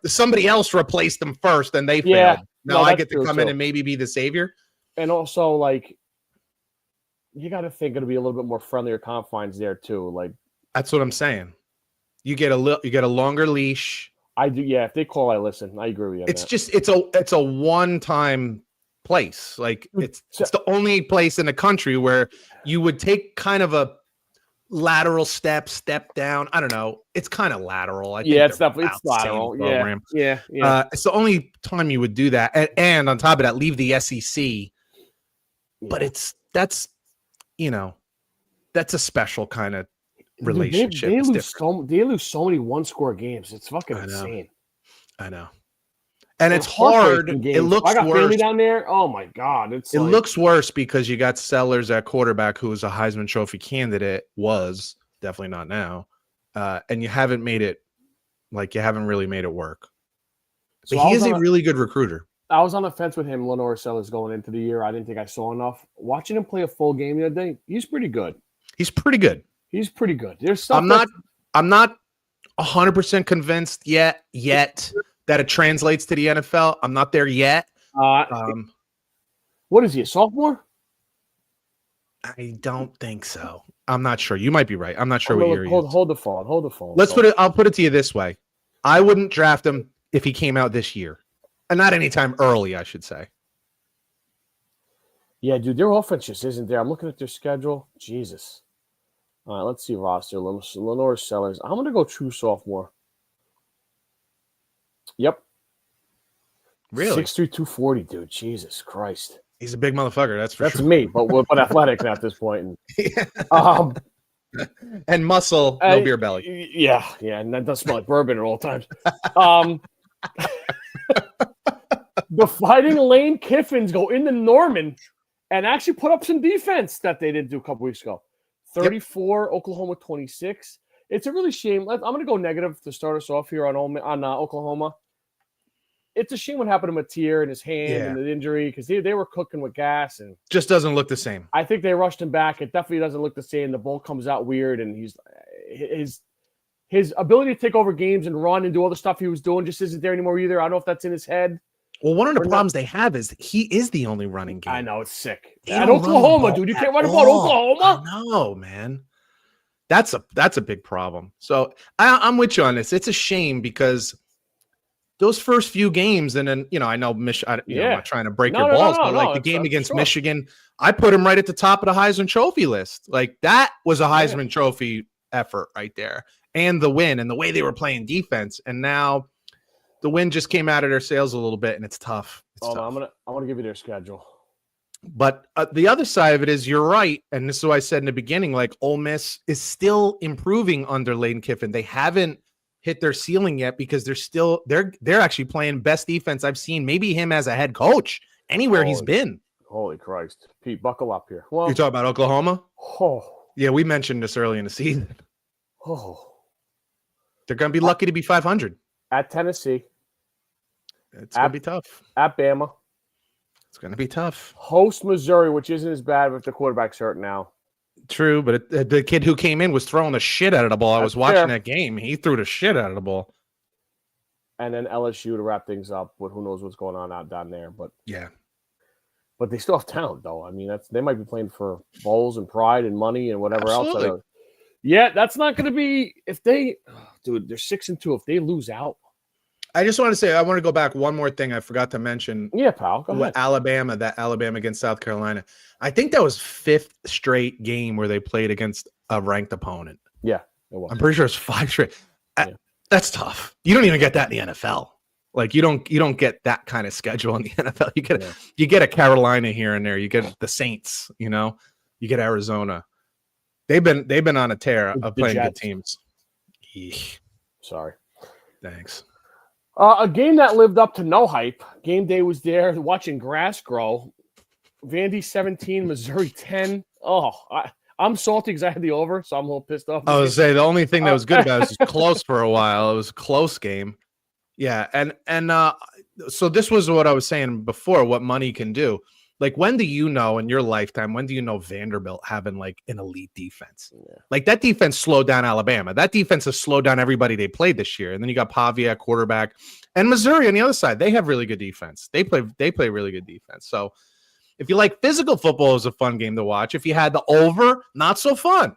somebody else replaced them first and they failed. Now I get to come in and maybe be the savior. And also, like, you got to think it'll be a little bit more friendlier confines there too. Like, that's what I'm saying. You get a longer leash. I do, yeah. If they call, I listen. I agree with you. It's a one-time place. Like it's the only place in the country where you would take kind of a lateral step down. I don't know. It's kind of lateral. I think it's lateral. Yeah. It's the only time you would do that, and on top of that, leave the SEC. But that's that's a special kind of Dude, relationship. they lose so many one-score games. It's fucking insane. I know. And it's heartbreaking hard. games. It looks I got worse. family down there. Oh my God. It looks worse because you got Sellers at quarterback, who was a Heisman Trophy candidate, was definitely not now. And you haven't made it, you haven't really made it work. So he is a really good recruiter. I was on the fence with him, Lenore Sellers, going into the year. I didn't think I saw enough. Watching him play a full game the other day, he's pretty good. He's pretty good. There's stuff I'm not 100% convinced yet that it translates to the NFL. I'm not there yet. What is he, a sophomore? I don't think so. I'm not sure. You might be right. I'm not sure what year he is. Hold the phone. I'll put it to you this way. I wouldn't draft him if he came out this year. And not anytime early, I should say. Yeah, dude, their offense just isn't there. I'm looking at their schedule. Jesus. All right, let's see roster. Lenore Sellers. I'm going to go true sophomore. Yep. Really? 6'3", 240, dude. Jesus Christ. He's a big motherfucker. That's sure. That's me, but athletic at this point. And muscle, no beer belly. Yeah, and that does smell like bourbon at all times. The Fighting Lane Kiffins go into Norman and actually put up some defense that they didn't do a couple weeks ago. 34, Oklahoma 26. It's a really shame. I'm going to go negative to start us off here on Oklahoma. It's a shame what happened to Mateer and his hand and the injury, because they were cooking with gas and just doesn't look the same. I think they rushed him back. It definitely doesn't look the same. The ball comes out weird, and his ability to take over games and run and do all the stuff he was doing just isn't there anymore either. I don't know if that's in his head. Well, one of the problems they have is he is the only running game. I know, it's sick. At Oklahoma, dude, you can't run about Oklahoma. No, man. That's a big problem. So I'm with you on this. It's a shame because those first few games, and then I know I'm not trying to break your balls, but the game against Michigan, I put him right at the top of the Heisman Trophy list. Like that was a Heisman Trophy effort right there, and the win, and the way they were playing defense, and now the win just came out of their sails a little bit, and it's tough. Hold on, I want to give you their schedule. But the other side of it is you're right, and this is what I said in the beginning. Like Ole Miss is still improving under Lane Kiffin. They haven't hit their ceiling yet because they're actually playing best defense I've seen. Maybe him as a head coach anywhere he's been. Holy Christ, Pete, buckle up here. Well, you're talking about Oklahoma? Oh, yeah, we mentioned this early in the season. Oh, they're going to be lucky to be 500 at Tennessee. It's going to be tough. At Bama. It's going to be tough. Host Missouri, which isn't as bad if the quarterback's hurt now. True, but the kid who came in was throwing the shit out of the ball. I was watching that game. He threw the shit out of the ball. And then LSU to wrap things up. But who knows what's going on out down there? But yeah, but they still have talent, though. I mean, they might be playing for bowls and pride and money and whatever else. Yeah, that's not going to be if they, dude. They're 6-2. If they lose out. I just want to say, I want to go back one more thing I forgot to mention. Yeah, pal. Go ahead. Alabama against South Carolina. I think that was 5th straight game where they played against a ranked opponent. Yeah, it was. I'm pretty sure it's 5 straight. That's tough. You don't even get that in the NFL. Like you don't get that kind of schedule in the NFL. You get a Carolina here and there. You get the Saints. You get Arizona. They've been on a tear of playing good teams. Eesh. Sorry. Thanks. A game that lived up to no hype. Game day was there, watching grass grow. Vandy 17, Missouri 10. Oh, I'm salty because I had the over, so I'm a little pissed off. I was say the only thing that was good about it was close for a while. It was a close game. Yeah, and so this was what I was saying before, what money can do. Like, when do you know in your lifetime, when do you know Vanderbilt having like an elite defense? Yeah. Like that defense slowed down Alabama. That defense has slowed down everybody they played this year. And then you got Pavia at quarterback and Missouri on the other side. They have really good defense. They play really good defense. So if you like physical football, is a fun game to watch. If you had the over, not so fun.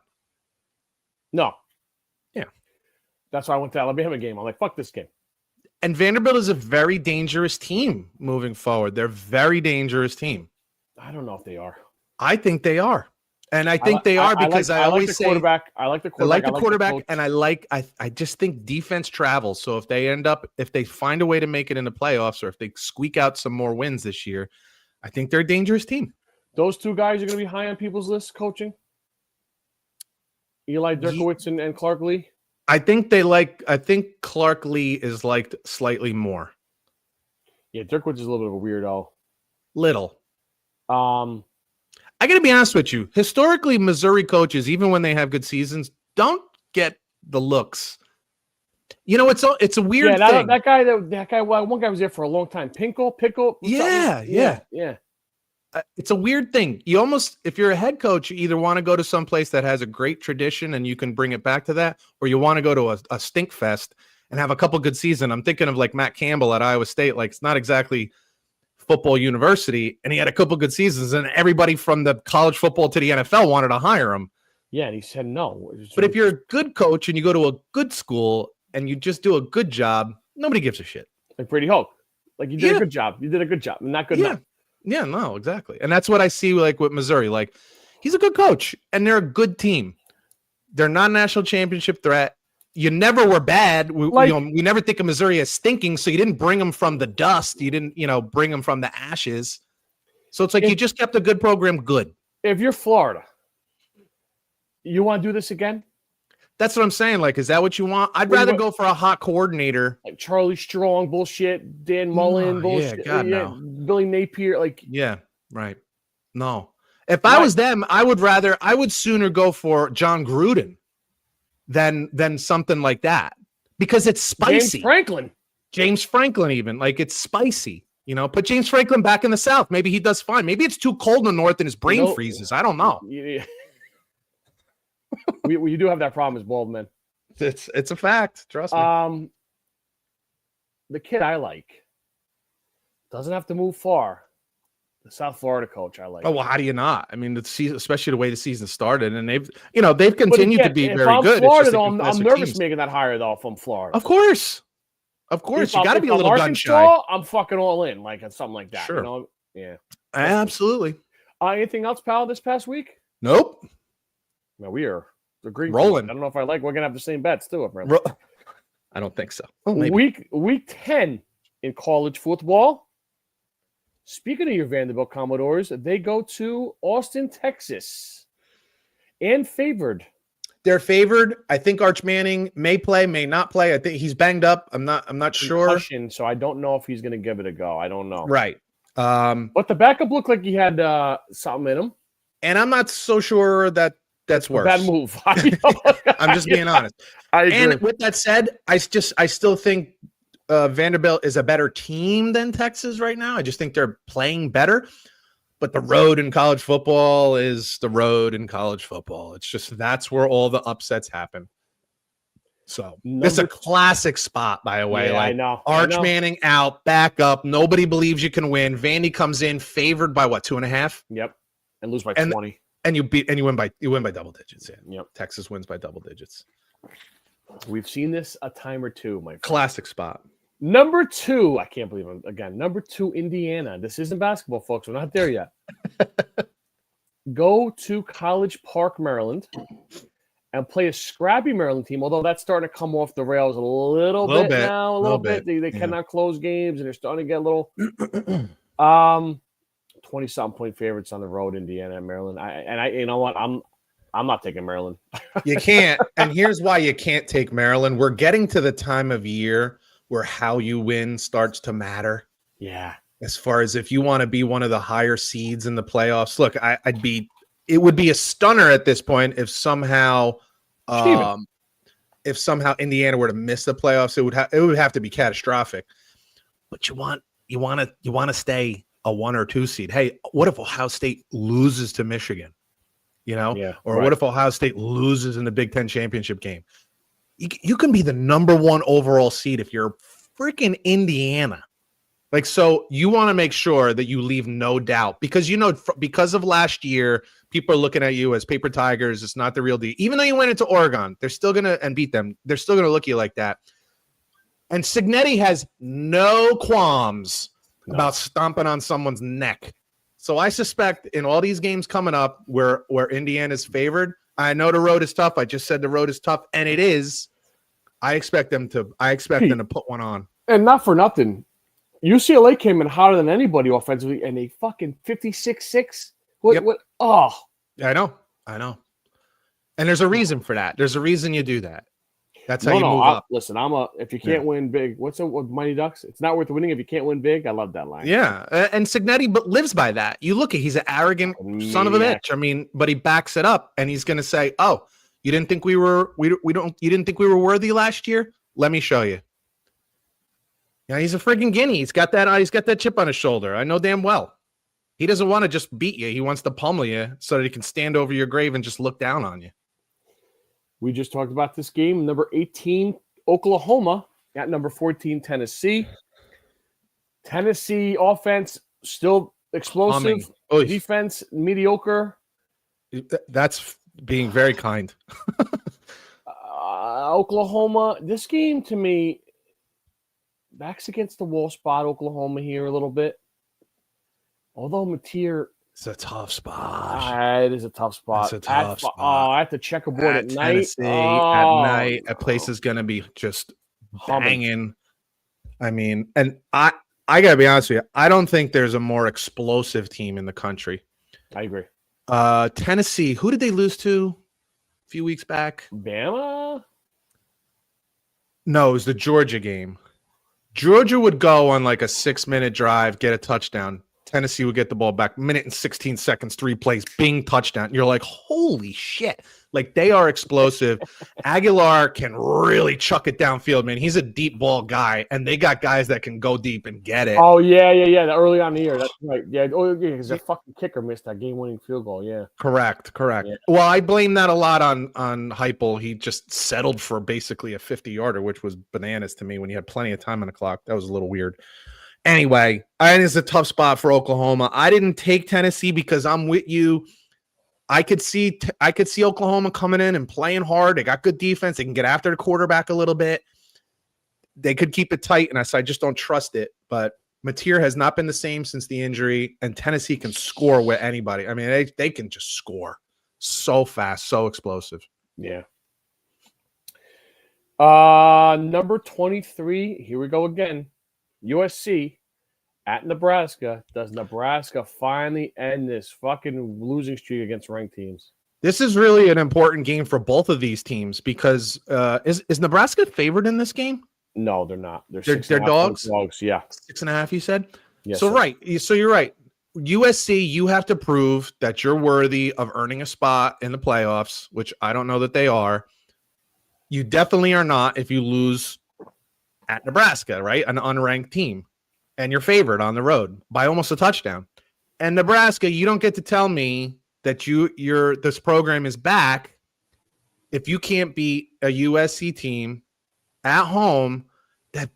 No. Yeah. That's why I went to the Alabama game. I'm like, fuck this game. And Vanderbilt is a very dangerous team moving forward. They're a very dangerous team. I don't know if they are. I think they are. And I think they are because I always say quarterback. I like the quarterback. I like the quarterback, and I just think defense travels. So if they find a way to make it in the playoffs, or if they squeak out some more wins this year, I think they're a dangerous team. Those two guys are going to be high on people's lists coaching? Eli Dirkowitz and Clark Lee? I think Clark Lee is liked slightly more. Yeah, Dirkowitz is a little bit of a weirdo. Little. I got to be honest with you. Historically, Missouri coaches, even when they have good seasons, don't get the looks. It's a weird thing. That guy. Well, one guy was there for a long time. Pickle. Yeah. It's a weird thing. You almost, if you're a head coach, you either want to go to some place that has a great tradition and you can bring it back to that, or you want to go to a stink fest and have a couple good seasons. I'm thinking of like Matt Campbell at Iowa State. Like, it's not exactly football university, and he had a couple good seasons, and everybody from the college football to the NFL wanted to hire him. Yeah, and he said no. But if you're a good coach and you go to a good school and you just do a good job, nobody gives a shit. Like Brady Hoke. Like, you did a good job. You did a good job. Not good enough. Yeah, no, exactly. And that's what I see like with Missouri. Like, he's a good coach, and they're a good team. They're not a national championship threat. You never were bad. We never think of Missouri as stinking, so you didn't bring them from the dust. You didn't, bring them from the ashes. So it's like you just kept a good program good. If you're Florida, you want to do this again? That's what I'm saying. Like, is that what you want? I'd rather go for a hot coordinator. Like Charlie Strong bullshit, Dan Mullen bullshit, no. Billy Napier. Like, yeah, right. No. If I was them, I would sooner go for John Gruden than something like that, because it's spicy. James Franklin even, like, it's spicy. Put James Franklin back in the South. Maybe he does fine. Maybe it's too cold in the North and his brain freezes. I don't know. Yeah. we do have that problem as bald men. It's a fact. Trust me. The kid I like doesn't have to move far. The South Florida coach I like. Oh, well, how do you not? I mean, especially the way the season started, and they've continued to be very good. Florida, I'm nervous making that hire though from Florida. Of course, you got to be a little gun shy. I'm fucking all in, like something like that. Sure. Yeah. Absolutely. Anything else, pal? This past week? Nope. No, we are agreeing. Rolling. I don't know if we're gonna have the same bets too, apparently. I don't think so. Oh, week 10 in college football. Speaking of your Vanderbilt Commodores, they go to Austin, Texas, and favored. They're favored. I think Arch Manning may play, may not play. I think he's banged up. I'm not sure. So I don't know if he's going to give it a go. I don't know. Right. But the backup looked like he had something in him. And I'm not so sure that's worse. Bad move. I'm just being honest. I agree. And with that said, I still think Vanderbilt is a better team than Texas right now. I just think they're playing better. But the road in college football is the road in college football. It's just that's where all the upsets happen. So this is a classic spot, by the way. Yeah, I know. Arch Manning out, back up. Nobody believes you can win. Vandy comes in favored by what, 2.5? Yep, and lose by 20. And you win by double digits. Yeah. Yep. Texas wins by double digits. We've seen this a time or two, my friend. Classic spot. Number 2, I can't believe it. Again, number 2, Indiana. This isn't basketball, folks. We're not there yet. Go to College Park, Maryland, and play a scrappy Maryland team, although that's starting to come off the rails a little bit now. A little bit. They cannot close games, and they're starting to get a little 20-something point favorites on the road, Indiana and Maryland. You know what? I'm not taking Maryland. You can't. And here's why you can't take Maryland. We're getting to the time of year where how you win starts to matter. Yeah. As far as if you want to be one of the higher seeds in the playoffs, look, it would be a stunner at this point if somehow Indiana were to miss the playoffs. It would have to be catastrophic. But you want to stay a 1 or 2 seed. Hey, what if Ohio State loses to Michigan? What if Ohio State loses in the Big Ten championship game? You can be the number 1 overall seed if you're freaking Indiana. Like, so you want to make sure that you leave no doubt because, because of last year, people are looking at you as paper tigers. It's not the real deal. Even though you went into Oregon, they're still going to, and beat them. They're still going to look at you like that. And Cignetti has no qualms about stomping on someone's neck. So I suspect in all these games coming up where Indiana's favored, I know the road is tough. I just said the road is tough, and it is. I expect them to put one on. And not for nothing, UCLA came in hotter than anybody offensively, and they fucking 56-6. What? Oh, yeah, I know. And there's a reason for that. There's a reason you do that. That's how you move up. Listen, if you can't win big, what's it with Mighty Ducks? It's not worth winning if you can't win big. I love that line. Yeah, and Signetti lives by that. You look at, he's an arrogant son of a bitch. I mean, but he backs it up, and he's going to say, "Oh, you didn't think we were you didn't think we were worthy last year? Let me show you." Yeah, he's a friggin' guinea. He's got that chip on his shoulder. I know damn well. He doesn't want to just beat you. He wants to pummel you so that he can stand over your grave and just look down on you. We just talked about this game. Number 18, Oklahoma at number 14, Tennessee. Tennessee offense still explosive. Defense mediocre. That's being very kind. Oklahoma, this game to me, backs against the wall spot, Oklahoma here a little bit. Although Mateer, it's a tough spot. It is a tough spot. It's a tough spot. At the checkerboard at night. Tennessee, at night, a place is going to be just banging. I mean, and I got to be honest with you. I don't think there's a more explosive team in the country. I agree. Tennessee, who did they lose to a few weeks back? Bama? No, it was the Georgia game. Georgia would go on like a 6-minute drive, get a touchdown. Tennessee would get the ball back, minute and 16 seconds, 3 plays, bing, touchdown. You're like, holy shit. Like, they are explosive. Aguilar can really chuck it downfield, man. He's a deep ball guy, and they got guys that can go deep and get it. Oh, yeah. Early on in the year. That's right. Yeah, because their fucking kicker missed that game-winning field goal, yeah. Correct. Yeah. Well, I blame that a lot on Heupel. He just settled for basically a 50-yarder, which was bananas to me when you had plenty of time on the clock. That was a little weird. Anyway, it's a tough spot for Oklahoma. I didn't take Tennessee because I'm with you. I could see Oklahoma coming in and playing hard. They got good defense. They can get after the quarterback a little bit. They could keep it tight, and I just don't trust it. But Mateer has not been the same since the injury, and Tennessee can score with anybody. I mean, they can just score so fast, so explosive. Yeah. Number 23, here we go again. USC at Nebraska. Does Nebraska finally end this fucking losing streak against ranked teams? This is really an important game for both of these teams because is Nebraska favored in this game? No, they're not. They're dogs. Dogs, yeah. 6.5, you said? Yes. So sir. Right. So you're right. USC, you have to prove that you're worthy of earning a spot in the playoffs, which I don't know that they are. You definitely are not if you lose at Nebraska, right? An unranked team. And you're favored on the road by almost a touchdown. And Nebraska, you don't get to tell me that this program is back if you can't beat a USC team at home that,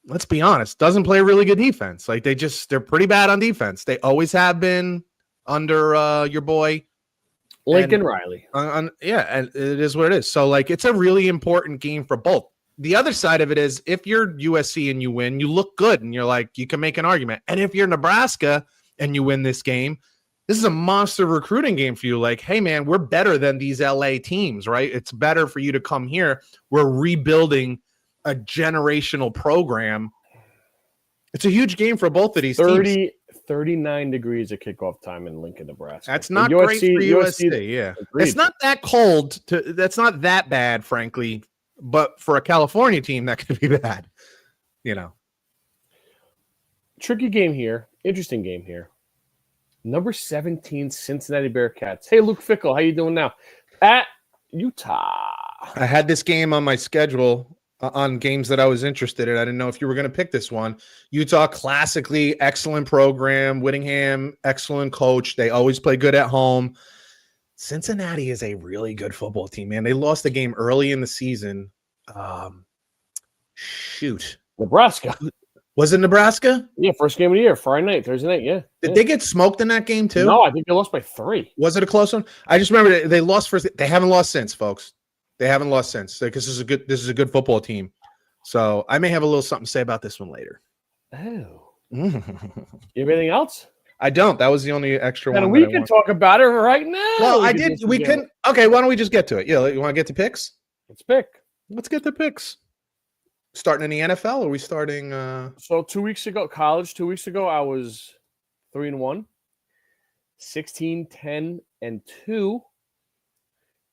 let's be honest, doesn't play a really good defense. Like they're pretty bad on defense. They always have been under your boy Lincoln Riley. And it is what it is. So like it's a really important game for both. The other side of it is if you're USC and you win, you look good and you're like, you can make an argument. And if you're Nebraska and you win this game, this is a monster recruiting game for you. Like, hey man, we're better than these LA teams, right? It's better for you to come here. We're rebuilding a generational program. It's a huge game for both of these teams. 39 degrees at kickoff time in Lincoln, Nebraska. That's not great for USC. Yeah. Agreed. It's not that cold. That's not that bad, frankly. But for a California team, that could be bad, Tricky game here. Interesting game here. Number 17, Cincinnati Bearcats. Hey, Luke Fickle, how you doing now? At Utah. I had this game on my schedule on games that I was interested in. I didn't know if you were going to pick this one. Utah, classically excellent program. Whittingham, excellent coach. They always play good at home. Cincinnati is a really good football team, man. They lost the game early in the season. Nebraska. Was it Nebraska? Yeah, first game of the year, Friday night, Thursday night, yeah. Did they get smoked in that game too? No, I think they lost by 3. Was it a close one? I just remember they lost first. They haven't lost since, folks. They haven't lost since because this is a good football team. So I may have a little something to say about this one later. Oh. You have anything else? I don't. That was the only extra one. And we can talk about it right now. Well, I did. We can. Okay, why don't we just get to it? Yeah, you want to get to picks? Let's pick. Let's get to picks. Starting in the NFL, or are we starting? So 2 weeks ago, college. 2 weeks ago, I was 3-1, 16-10-2.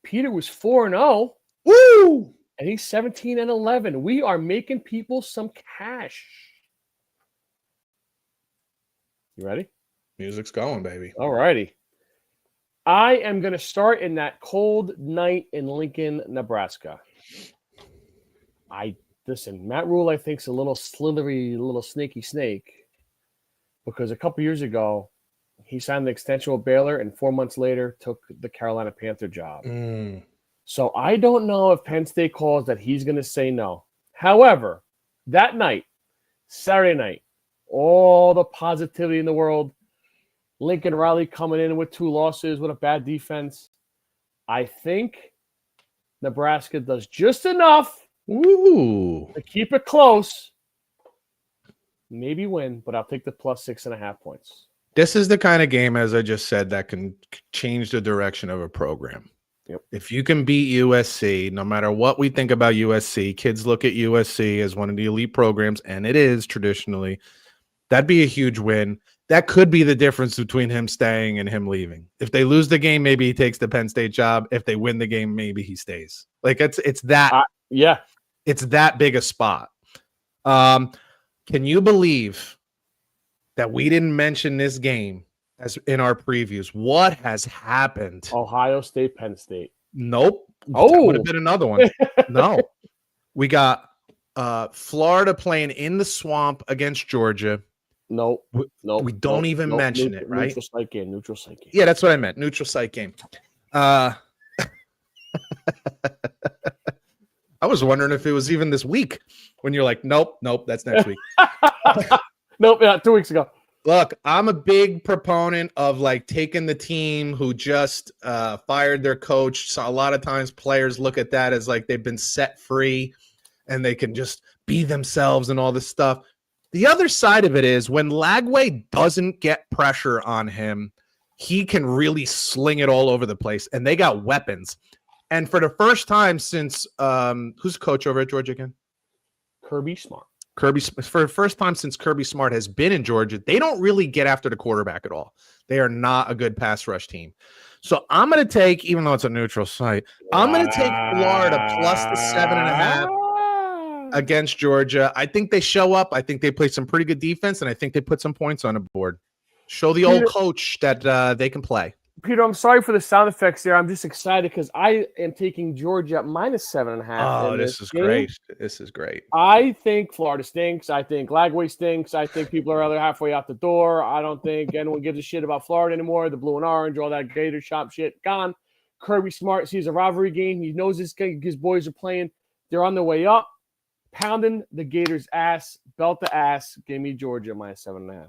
Peter was 4-0. Woo! And he's 17-11. We are making people some cash. You ready? Music's going, baby. All righty. I am going to start in that cold night in Lincoln, Nebraska. Listen, Matt Rule, I think, is a little slithery, little snaky snake, because a couple years ago, he signed the extension with Baylor, and 4 months later took the Carolina Panther job. So I don't know if Penn State calls that he's going to say no. However, that night, Saturday night, all the positivity in the world, Lincoln Riley coming in with 2 losses with a bad defense. I think Nebraska does just enough to keep it close. Maybe win, but I'll take the plus 6.5 points. This is the kind of game, as I just said, that can change the direction of a program. Yep. If you can beat USC, no matter what we think about USC, kids look at USC as one of the elite programs, and it is traditionally. That'd be a huge win. That could be the difference between him staying and him leaving. If they lose the game, maybe he takes the Penn State job. If they win the game, maybe he stays. Like it's that. It's that big a spot. Can you believe that we didn't mention this game as in our previews? What has happened? Ohio State, Penn State. Nope. That would have been another one. No. We got Florida playing in the swamp against Georgia. Nope. We don't even mention it, right? Neutral site game. Neutral site game. Yeah, that's what I meant. Neutral site game. I was wondering if it was even this week when you're like, nope, that's next week. Nope, yeah, 2 weeks ago. Look, I'm a big proponent of like taking the team who just fired their coach. So a lot of times players look at that as like they've been set free and they can just be themselves and all this stuff. The other side of it is when Lagway doesn't get pressure on him, he can really sling it all over the place, and they got weapons. And for the first time since who's the coach over at Georgia again? Kirby Smart. For the first time since Kirby Smart has been in Georgia, they don't really get after the quarterback at all. They are not a good pass rush team. So I'm going to take, even though it's a neutral site, I'm going to take Florida plus the 7.5 against Georgia. I think they show up. I think they play some pretty good defense, and I think they put some points on the board. Show the old coach that they can play. Peter, I'm sorry for the sound effects there. I'm just excited because I am taking Georgia at minus 7.5. Oh, this is great. This is great. I think Florida stinks. I think Lagway stinks. I think people are halfway out the door. I don't think anyone gives a shit about Florida anymore. The blue and orange, all that Gator shop shit, gone. Kirby Smart sees a rivalry game. He knows his boys are playing. They're on their way up, pounding the Gators' ass, belt the ass. Give me Georgia minus 7.5.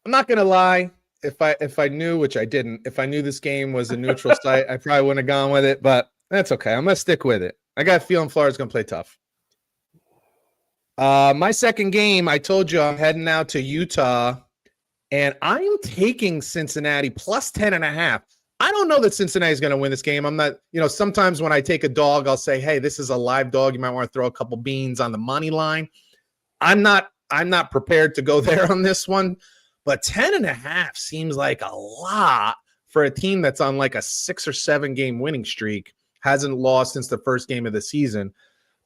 I'm not going to lie. If I knew, which I didn't, if I knew this game was a neutral site, I probably wouldn't have gone with it, but that's okay. I'm going to stick with it. I got a feeling Florida's going to play tough. My second game, I told you I'm heading out to Utah, and I'm taking Cincinnati plus 10.5. I don't know that Cincinnati's going to win this game. I'm not, sometimes when I take a dog, I'll say, hey, this is a live dog. You might want to throw a couple beans on the money line. I'm not prepared to go there on this one. But 10.5 seems like a lot for a team that's on like a 6 or 7 game winning streak, hasn't lost since the first game of the season.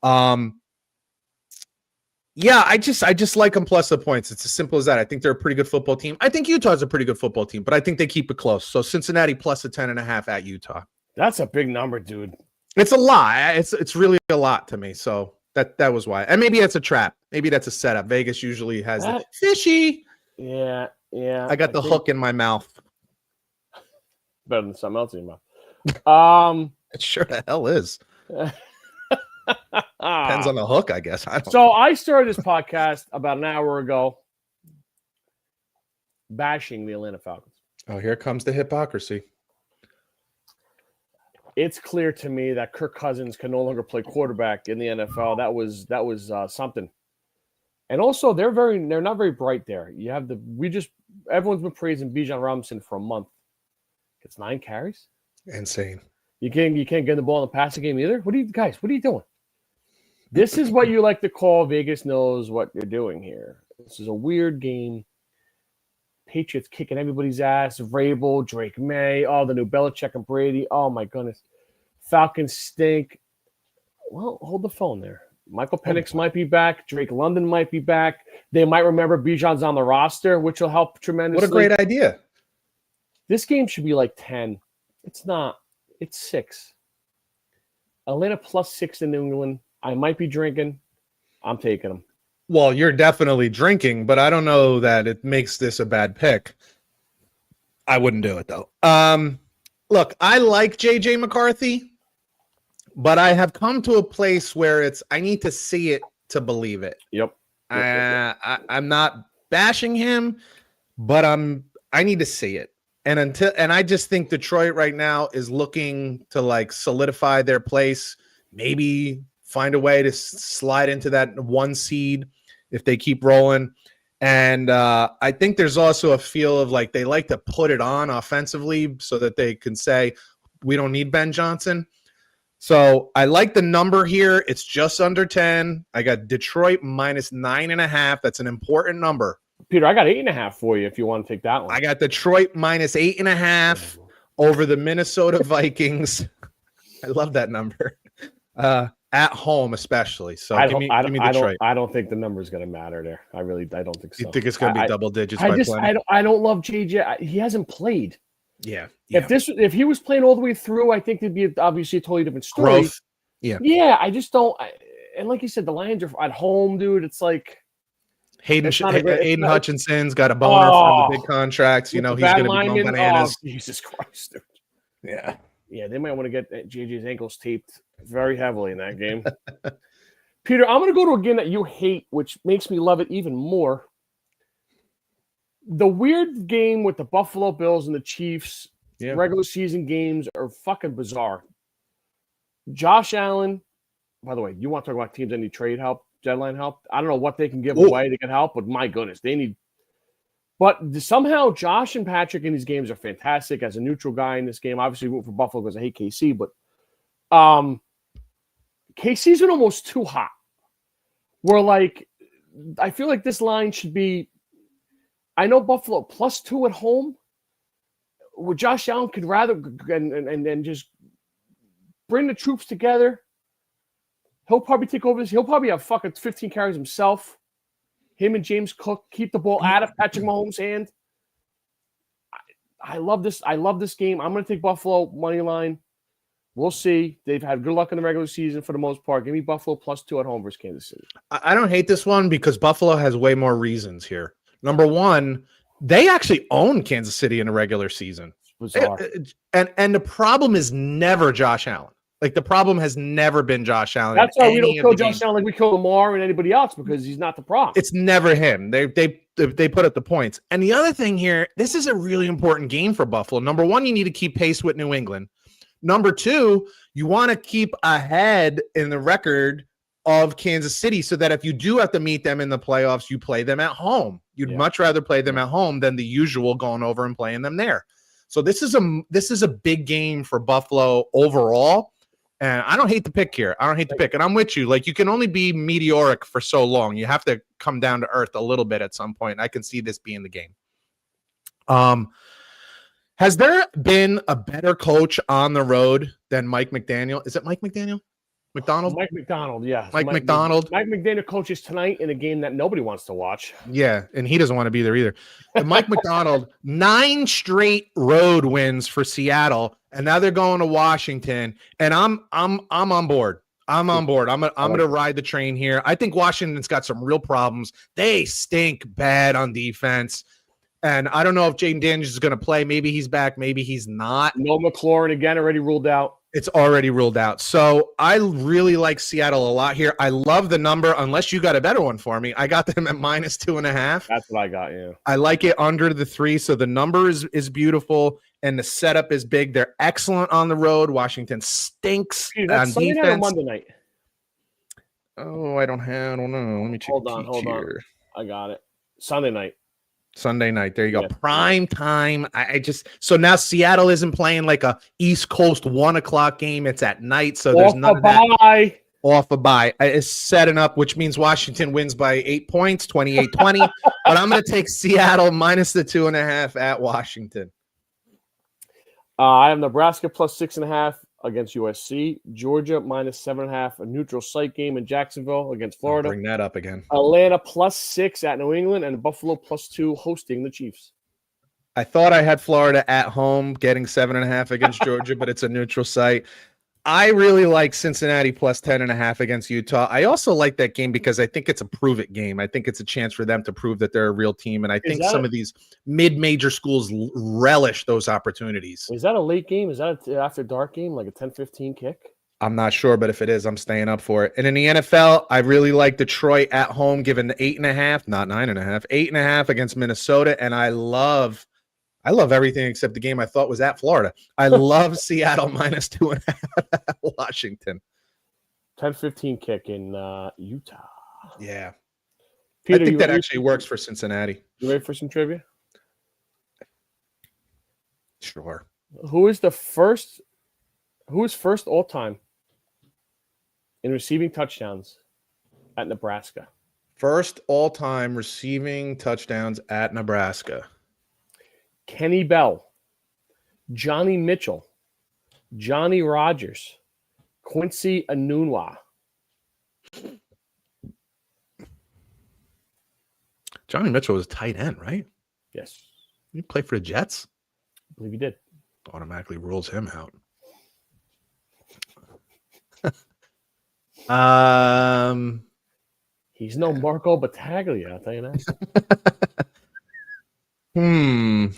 Yeah, I just like them plus the points. It's as simple as that. I think they're a pretty good football team. I think Utah's a pretty good football team, but I think they keep it close. So Cincinnati plus the 10.5 at Utah. That's a big number, dude. It's a lot. It's really a lot to me. So that was why. And maybe that's a trap. Maybe that's a setup. Vegas usually has the fishy. Yeah. I got the hook in my mouth. Better than something else in your mouth. It sure the hell is. Depends on the hook, I guess. I started this podcast about an hour ago bashing the Atlanta Falcons. Oh, here comes the hypocrisy. It's clear to me that Kirk Cousins can no longer play quarterback in the NFL. That was something. And also, they're not very bright there. You have everyone's been praising Bijan Robinson for a month. Gets 9 carries. Insane. You can't get the ball in the passing game either. What are you doing? This is what you like to call Vegas knows what you're doing here. This is a weird game. Patriots kicking everybody's ass. Vrabel, Drake May, the new Belichick and Brady. Oh my goodness. Falcons stink. Well, hold the phone there. Michael Penix might be back. Drake London might be back. They might remember Bijan's on the roster, which will help tremendously. What a great idea. This game should be like 10. It's not. It's 6. Atlanta +6 in New England. I might be drinking. I'm taking them. Well, you're definitely drinking, but I don't know that it makes this a bad pick. I wouldn't do it, though. Look, I like J.J. McCarthy, but I have come to a place where I need to see it to believe it. Yep. I'm not bashing him, but I need to see it. And I just think Detroit right now is looking to like solidify their place, maybe find a way to slide into that 1 seed if they keep rolling. And I think there's also a feel of like they like to put it on offensively so that they can say, we don't need Ben Johnson. So I like the number here. It's just under 10. I got Detroit -9.5. That's an important number. Peter, I got 8.5 for you if you want to take that one. I got Detroit -8.5 over the Minnesota Vikings. I love that number. At home, especially. So give me Detroit. I don't think the number is going to matter there. I don't think so. You think it's going to be double digits? I don't love JJ. He hasn't played. Yeah. If he was playing all the way through, I think it'd be obviously a totally different story. Growth. Yeah. I just don't. And like you said, the Lions are at home, dude. It's like Hayden Hutchinson's got a boner from the big contracts. You know he's going to be going bananas. Jesus Christ, dude. Yeah. Yeah, they might want to get JJ's ankles taped very heavily in that game. Peter, I'm going to go to a game that you hate, which makes me love it even more. The weird game with the Buffalo Bills and the Chiefs, regular season games are fucking bizarre. Josh Allen, by the way, you want to talk about teams that need trade help, deadline help? I don't know what they can give away to get help, but my goodness, they need. But somehow Josh and Patrick in these games are fantastic. As a neutral guy in this game, obviously root for Buffalo because I hate KC, but KC's been almost too hot. We're like, I feel like this line should be, I know Buffalo +2 at home, where Josh Allen could rather and just bring the troops together. He'll probably take over this. He'll probably have fucking 15 carries himself. Him and James Cook keep the ball out of Patrick Mahomes' hand. I love this. I love this game. I'm going to take Buffalo money line. We'll see. They've had good luck in the regular season for the most part. Give me Buffalo +2 at home versus Kansas City. I don't hate this one because Buffalo has way more reasons here. Number one, they actually own Kansas City in the regular season. Bizarre. And the problem is never Josh Allen. Like, the problem has never been Josh Allen. That's why we don't kill Josh Allen like we kill Lamar and anybody else, because he's not the problem. It's never him. They put up the points. And the other thing here, this is a really important game for Buffalo. Number one, you need to keep pace with New England. Number two, you want to keep ahead in the record of Kansas City so that if you do have to meet them in the playoffs, you play them at home. You'd much rather play them at home than the usual going over and playing them there. So this is a big game for Buffalo overall. And I don't hate the pick here. I don't hate the pick. And I'm with you. Like, you can only be meteoric for so long. You have to come down to earth a little bit at some point. I can see this being the game. Has there been a better coach on the road than Mike McDaniel? Is it Mike McDaniel? McDonald? Mike McDonald, yeah. Mike McDonald. Mike McDaniel coaches tonight in a game that nobody wants to watch. Yeah, and he doesn't want to be there either. And Mike McDonald, 9 straight road wins for Seattle, and now they're going to Washington. And I'm on board. I'm on board. I'm going to ride the train here. I think Washington's got some real problems. They stink bad on defense. And I don't know if Jaden Daniels is going to play. Maybe he's back. Maybe he's not. No McLaurin again, already ruled out. It's already ruled out. So I really like Seattle a lot here. I love the number, unless you got a better one for me. I got them at -2.5. That's what I got, yeah. I like it under the 3. So the number is beautiful, and the setup is big. They're excellent on the road. Washington stinks on Sunday defense. night or Monday night? Oh, I don't know. Let me check. Hold on. I got it. Sunday night. Sunday night. There you go. Prime time. So now Seattle isn't playing like a East Coast 1:00 game. It's at night. So there's none of that. Off a bye. It's setting up, which means Washington wins by 8 points, 28-20. But I'm going to take Seattle -2.5 at Washington. I have Nebraska +6.5 against USC. Georgia -7.5, a neutral site game in Jacksonville against Florida. Bring that up again. Atlanta +6 at New England, and Buffalo +2 hosting the Chiefs. I thought I had Florida at home getting 7.5 against Georgia, but it's a neutral site. I really like Cincinnati +10.5 against Utah. I also like that game because I think it's a prove it game. I think it's a chance for them to prove that they're a real team. And I think some of these mid-major schools relish those opportunities. Is that a late game? Is that an after dark game, like a 10-15 kick? I'm not sure, but if it is, I'm staying up for it. And in the NFL, I really like Detroit at home, given the 8.5, not 9.5, 8.5 against Minnesota. And I love everything except the game I thought was at Florida. I love Seattle -2.5 at Washington. 10-15 kick in Utah. Yeah. Peter, I think that actually works for Cincinnati. You ready for some trivia? Sure. Who is first all time in receiving touchdowns at Nebraska? First all time receiving touchdowns at Nebraska. Kenny Bell, Johnny Mitchell, Johnny Rogers, Quincy Enunwa. Johnny Mitchell was a tight end, right? Yes. He played for the Jets? I believe he did. Automatically rules him out. He's no Marco Battaglia, I'll tell you that. Can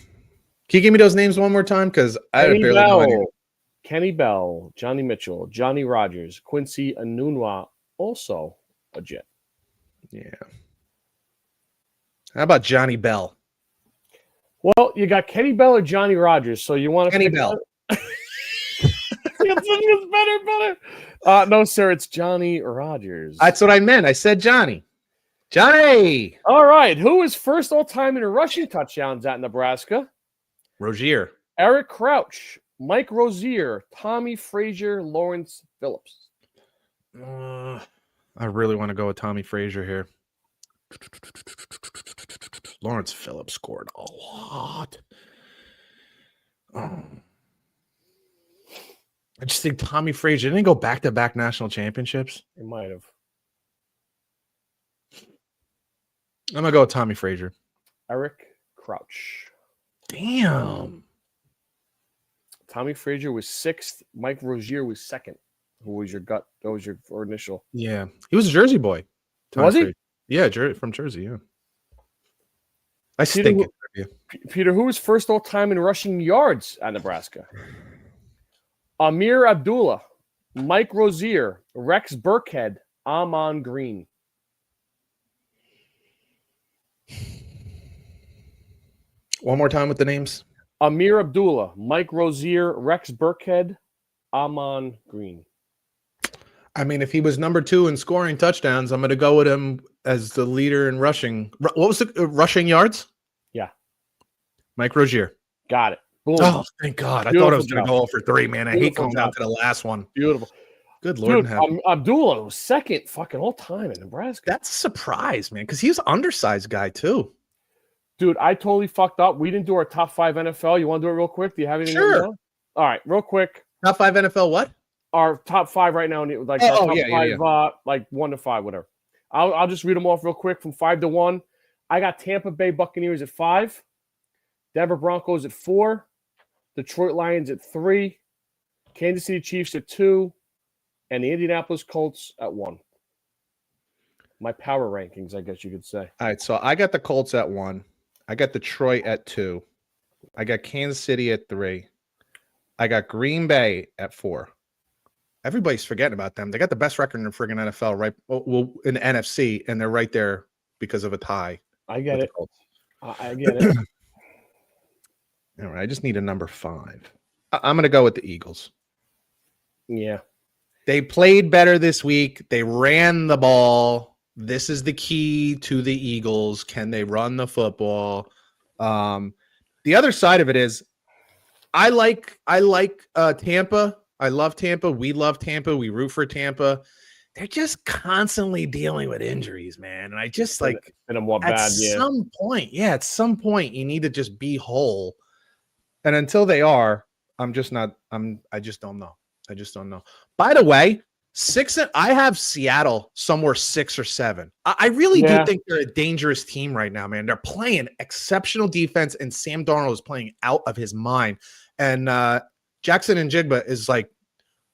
you give me those names one more time? Because I barely know any. Kenny Bell, Johnny Mitchell, Johnny Rogers, Quincy Enunwa, also a Jet. Yeah. How about Johnny Bell? Well, you got Kenny Bell or Johnny Rogers, so you want to Kenny Bell. Better. No, sir, it's Johnny Rogers. That's what I meant. I said Johnny. Johnny. All right. Who is first all time in rushing touchdowns at Nebraska? Rozier. Eric Crouch, Mike Rozier, Tommy Frazier, Lawrence Phillips. I really want to go with Tommy Frazier here. Lawrence Phillips scored a lot. I just think Tommy Frazier didn't he go back-to-back national championships. He might have. I'm going to go with Tommy Frazier. Eric Crouch. Damn. Tommy Frazier was 6th. Mike Rozier was 2nd. Who was your gut? That was your initial. Yeah. He was a Jersey boy. Was he? Yeah, from Jersey, yeah. I stink it. Peter, who was first all time in rushing yards at Nebraska? Amir Abdullah, Mike Rozier, Rex Burkhead, Amon Green. One more time with the names. Amir Abdullah, Mike Rozier, Rex Burkhead, Amon Green. I mean, if he was number 2 in scoring touchdowns, I'm going to go with him as the leader in rushing. What was the rushing yards? Yeah. Mike Rozier. Got it. Boom. Oh, thank God. I thought I was going to go for 3, man. I hate going down to the last one. Beautiful. Good Lord. Dude, Abdullah was 2nd fucking all time in Nebraska. That's a surprise, man, because he was an undersized guy, too. Dude, I totally fucked up. We didn't do our top 5 NFL. You want to do it real quick? Do you have anything? Sure. All right, real quick. Top 5 NFL what? Our top 5 right now, like our top 5, like 1 to 5, whatever. I'll just read them off real quick from 5 to 1. I got Tampa Bay Buccaneers at 5, Denver Broncos at 4, Detroit Lions at 3, Kansas City Chiefs at 2, and the Indianapolis Colts at 1. My power rankings, I guess you could say. All right, so I got the Colts at 1. I got Detroit at 2. I got Kansas City at 3. I got Green Bay at 4. Everybody's forgetting about them. They got the best record in the friggin' NFL, right? Well, in the NFC, and they're right there because of a tie. I get it. I get it. All right, I just need a number 5. I'm going to go with the Eagles. Yeah. They played better this week. They ran the ball. This is the key to the Eagles. Can they run the football? The other side of it is I like Tampa. I love Tampa. We love Tampa. We root for Tampa. They're just constantly dealing with injuries, man. And I just like at some point, you need to just be whole. And until they are, I just don't know. I just don't know. By the way, I have Seattle somewhere 6 or 7. I really do think they're a dangerous team right now, man. They're playing exceptional defense, and Sam Darnold is playing out of his mind. And Jackson and Jigba is like,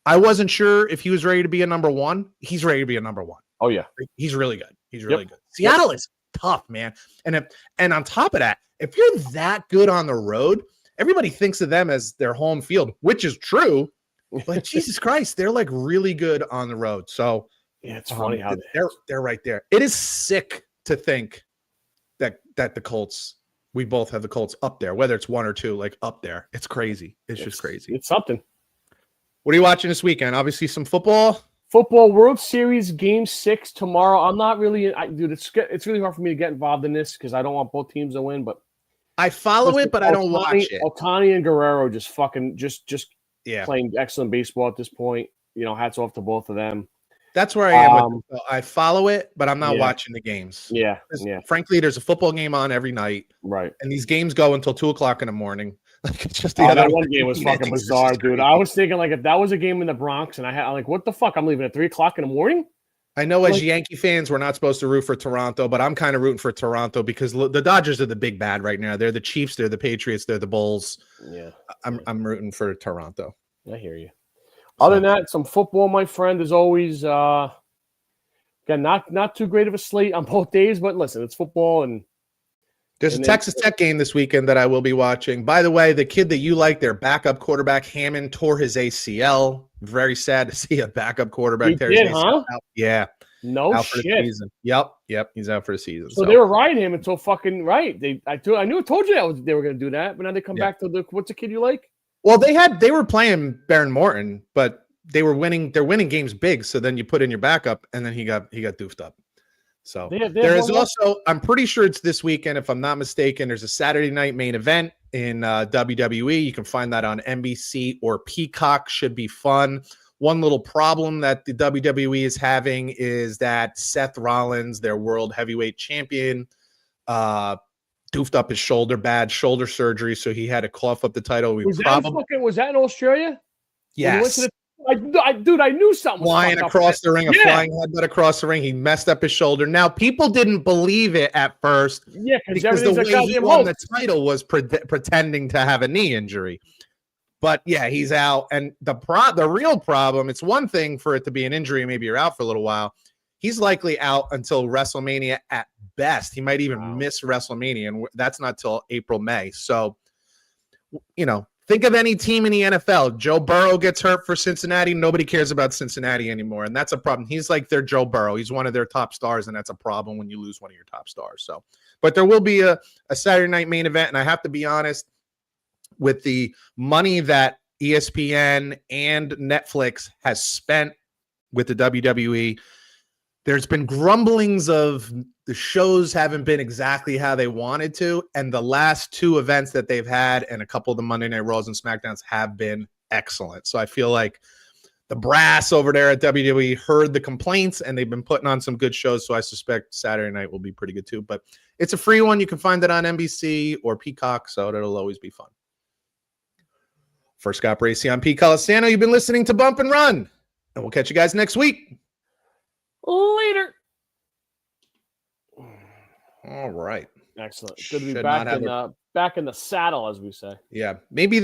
I wasn't sure if he was ready to be a number 1. He's ready to be a number 1. Oh yeah, he's really good. He's really good. Seattle is tough, man. And on top of that, if you're that good on the road, everybody thinks of them as their home field, which is true. But Jesus Christ, they're like really good on the road. So yeah, it's funny how they're right there. It is sick to think that the Colts, we both have the Colts up there, whether it's 1 or 2, like up there. It's crazy. It's just crazy. It's something. What are you watching this weekend? Obviously some football. Football World Series Game 6 tomorrow. I'm not really, dude. It's really hard for me to get involved in this because I don't want both teams to win. But I follow it, but I don't watch it. Ohtani and Guerrero just playing excellent baseball at this point. Hats off to both of them. That's where I am. I follow it, but I'm not watching the games. Yeah. Frankly, there's a football game on every night. Right. And these games go until 2:00 in the morning. Like it's just that one game was fucking bizarre, dude. I was thinking like if that was a game in the Bronx and I'm like, what the fuck? I'm leaving at 3:00 in the morning. I know as Yankee fans, we're not supposed to root for Toronto, but I'm kind of rooting for Toronto because the Dodgers are the big bad right now. They're the Chiefs, they're the Patriots, they're the Bulls. Yeah. I'm rooting for Toronto. I hear you. Other than that, some football, my friend, is always again not too great of a slate on both days, but listen, it's football and there's a Texas Tech game this weekend that I will be watching. By the way, the kid that you like, their backup quarterback, Hammond, tore his ACL. Very sad to see a backup quarterback tear his ACL out. Yeah. No out shit. For the season. Yep. He's out for the season. So they were riding him until fucking right. I told you that they were going to do that, but now they come back to what's the kid you like? Well, they were playing Baron Morton, but they were winning. They're winning games big. So then you put in your backup, and then he got doofed up. So there is also, I'm pretty sure it's this weekend, if I'm not mistaken, there's a Saturday night main event in WWE. You can find that on NBC or Peacock. Should be fun. One little problem that the WWE is having is that Seth Rollins, their world heavyweight champion, doofed up his shoulder, bad shoulder surgery, so he had to cough up the title. Was that in Australia? Yes. Dude, I knew something was flying across the ring, flying headbutt across the ring. He messed up his shoulder. Now, people didn't believe it at first because the way he won the title was pretending to have a knee injury. But yeah, he's out. And the real problem, it's one thing for it to be an injury, maybe you're out for a little while. He's likely out until WrestleMania at best. He might even miss WrestleMania, and that's not till April, May. So, think of any team in the NFL. Joe Burrow gets hurt for Cincinnati. Nobody cares about Cincinnati anymore, and that's a problem. He's like their Joe Burrow. He's one of their top stars, and that's a problem when you lose one of your top stars. So, but there will be a Saturday night main event, and I have to be honest, with the money that ESPN and Netflix has spent with the WWE, there's been grumblings of the shows haven't been exactly how they wanted to, and the last 2 events that they've had and a couple of the Monday Night Raws and SmackDowns have been excellent. So I feel like the brass over there at WWE heard the complaints, and they've been putting on some good shows, so I suspect Saturday night will be pretty good too. But it's a free one. You can find it on NBC or Peacock, so it'll always be fun. For Scott Bracey, I'm Pete Colasano. You've been listening to Bump and Run, and we'll catch you guys next week. Later. All right. Excellent. Good to be back in the saddle, as we say. Yeah. Maybe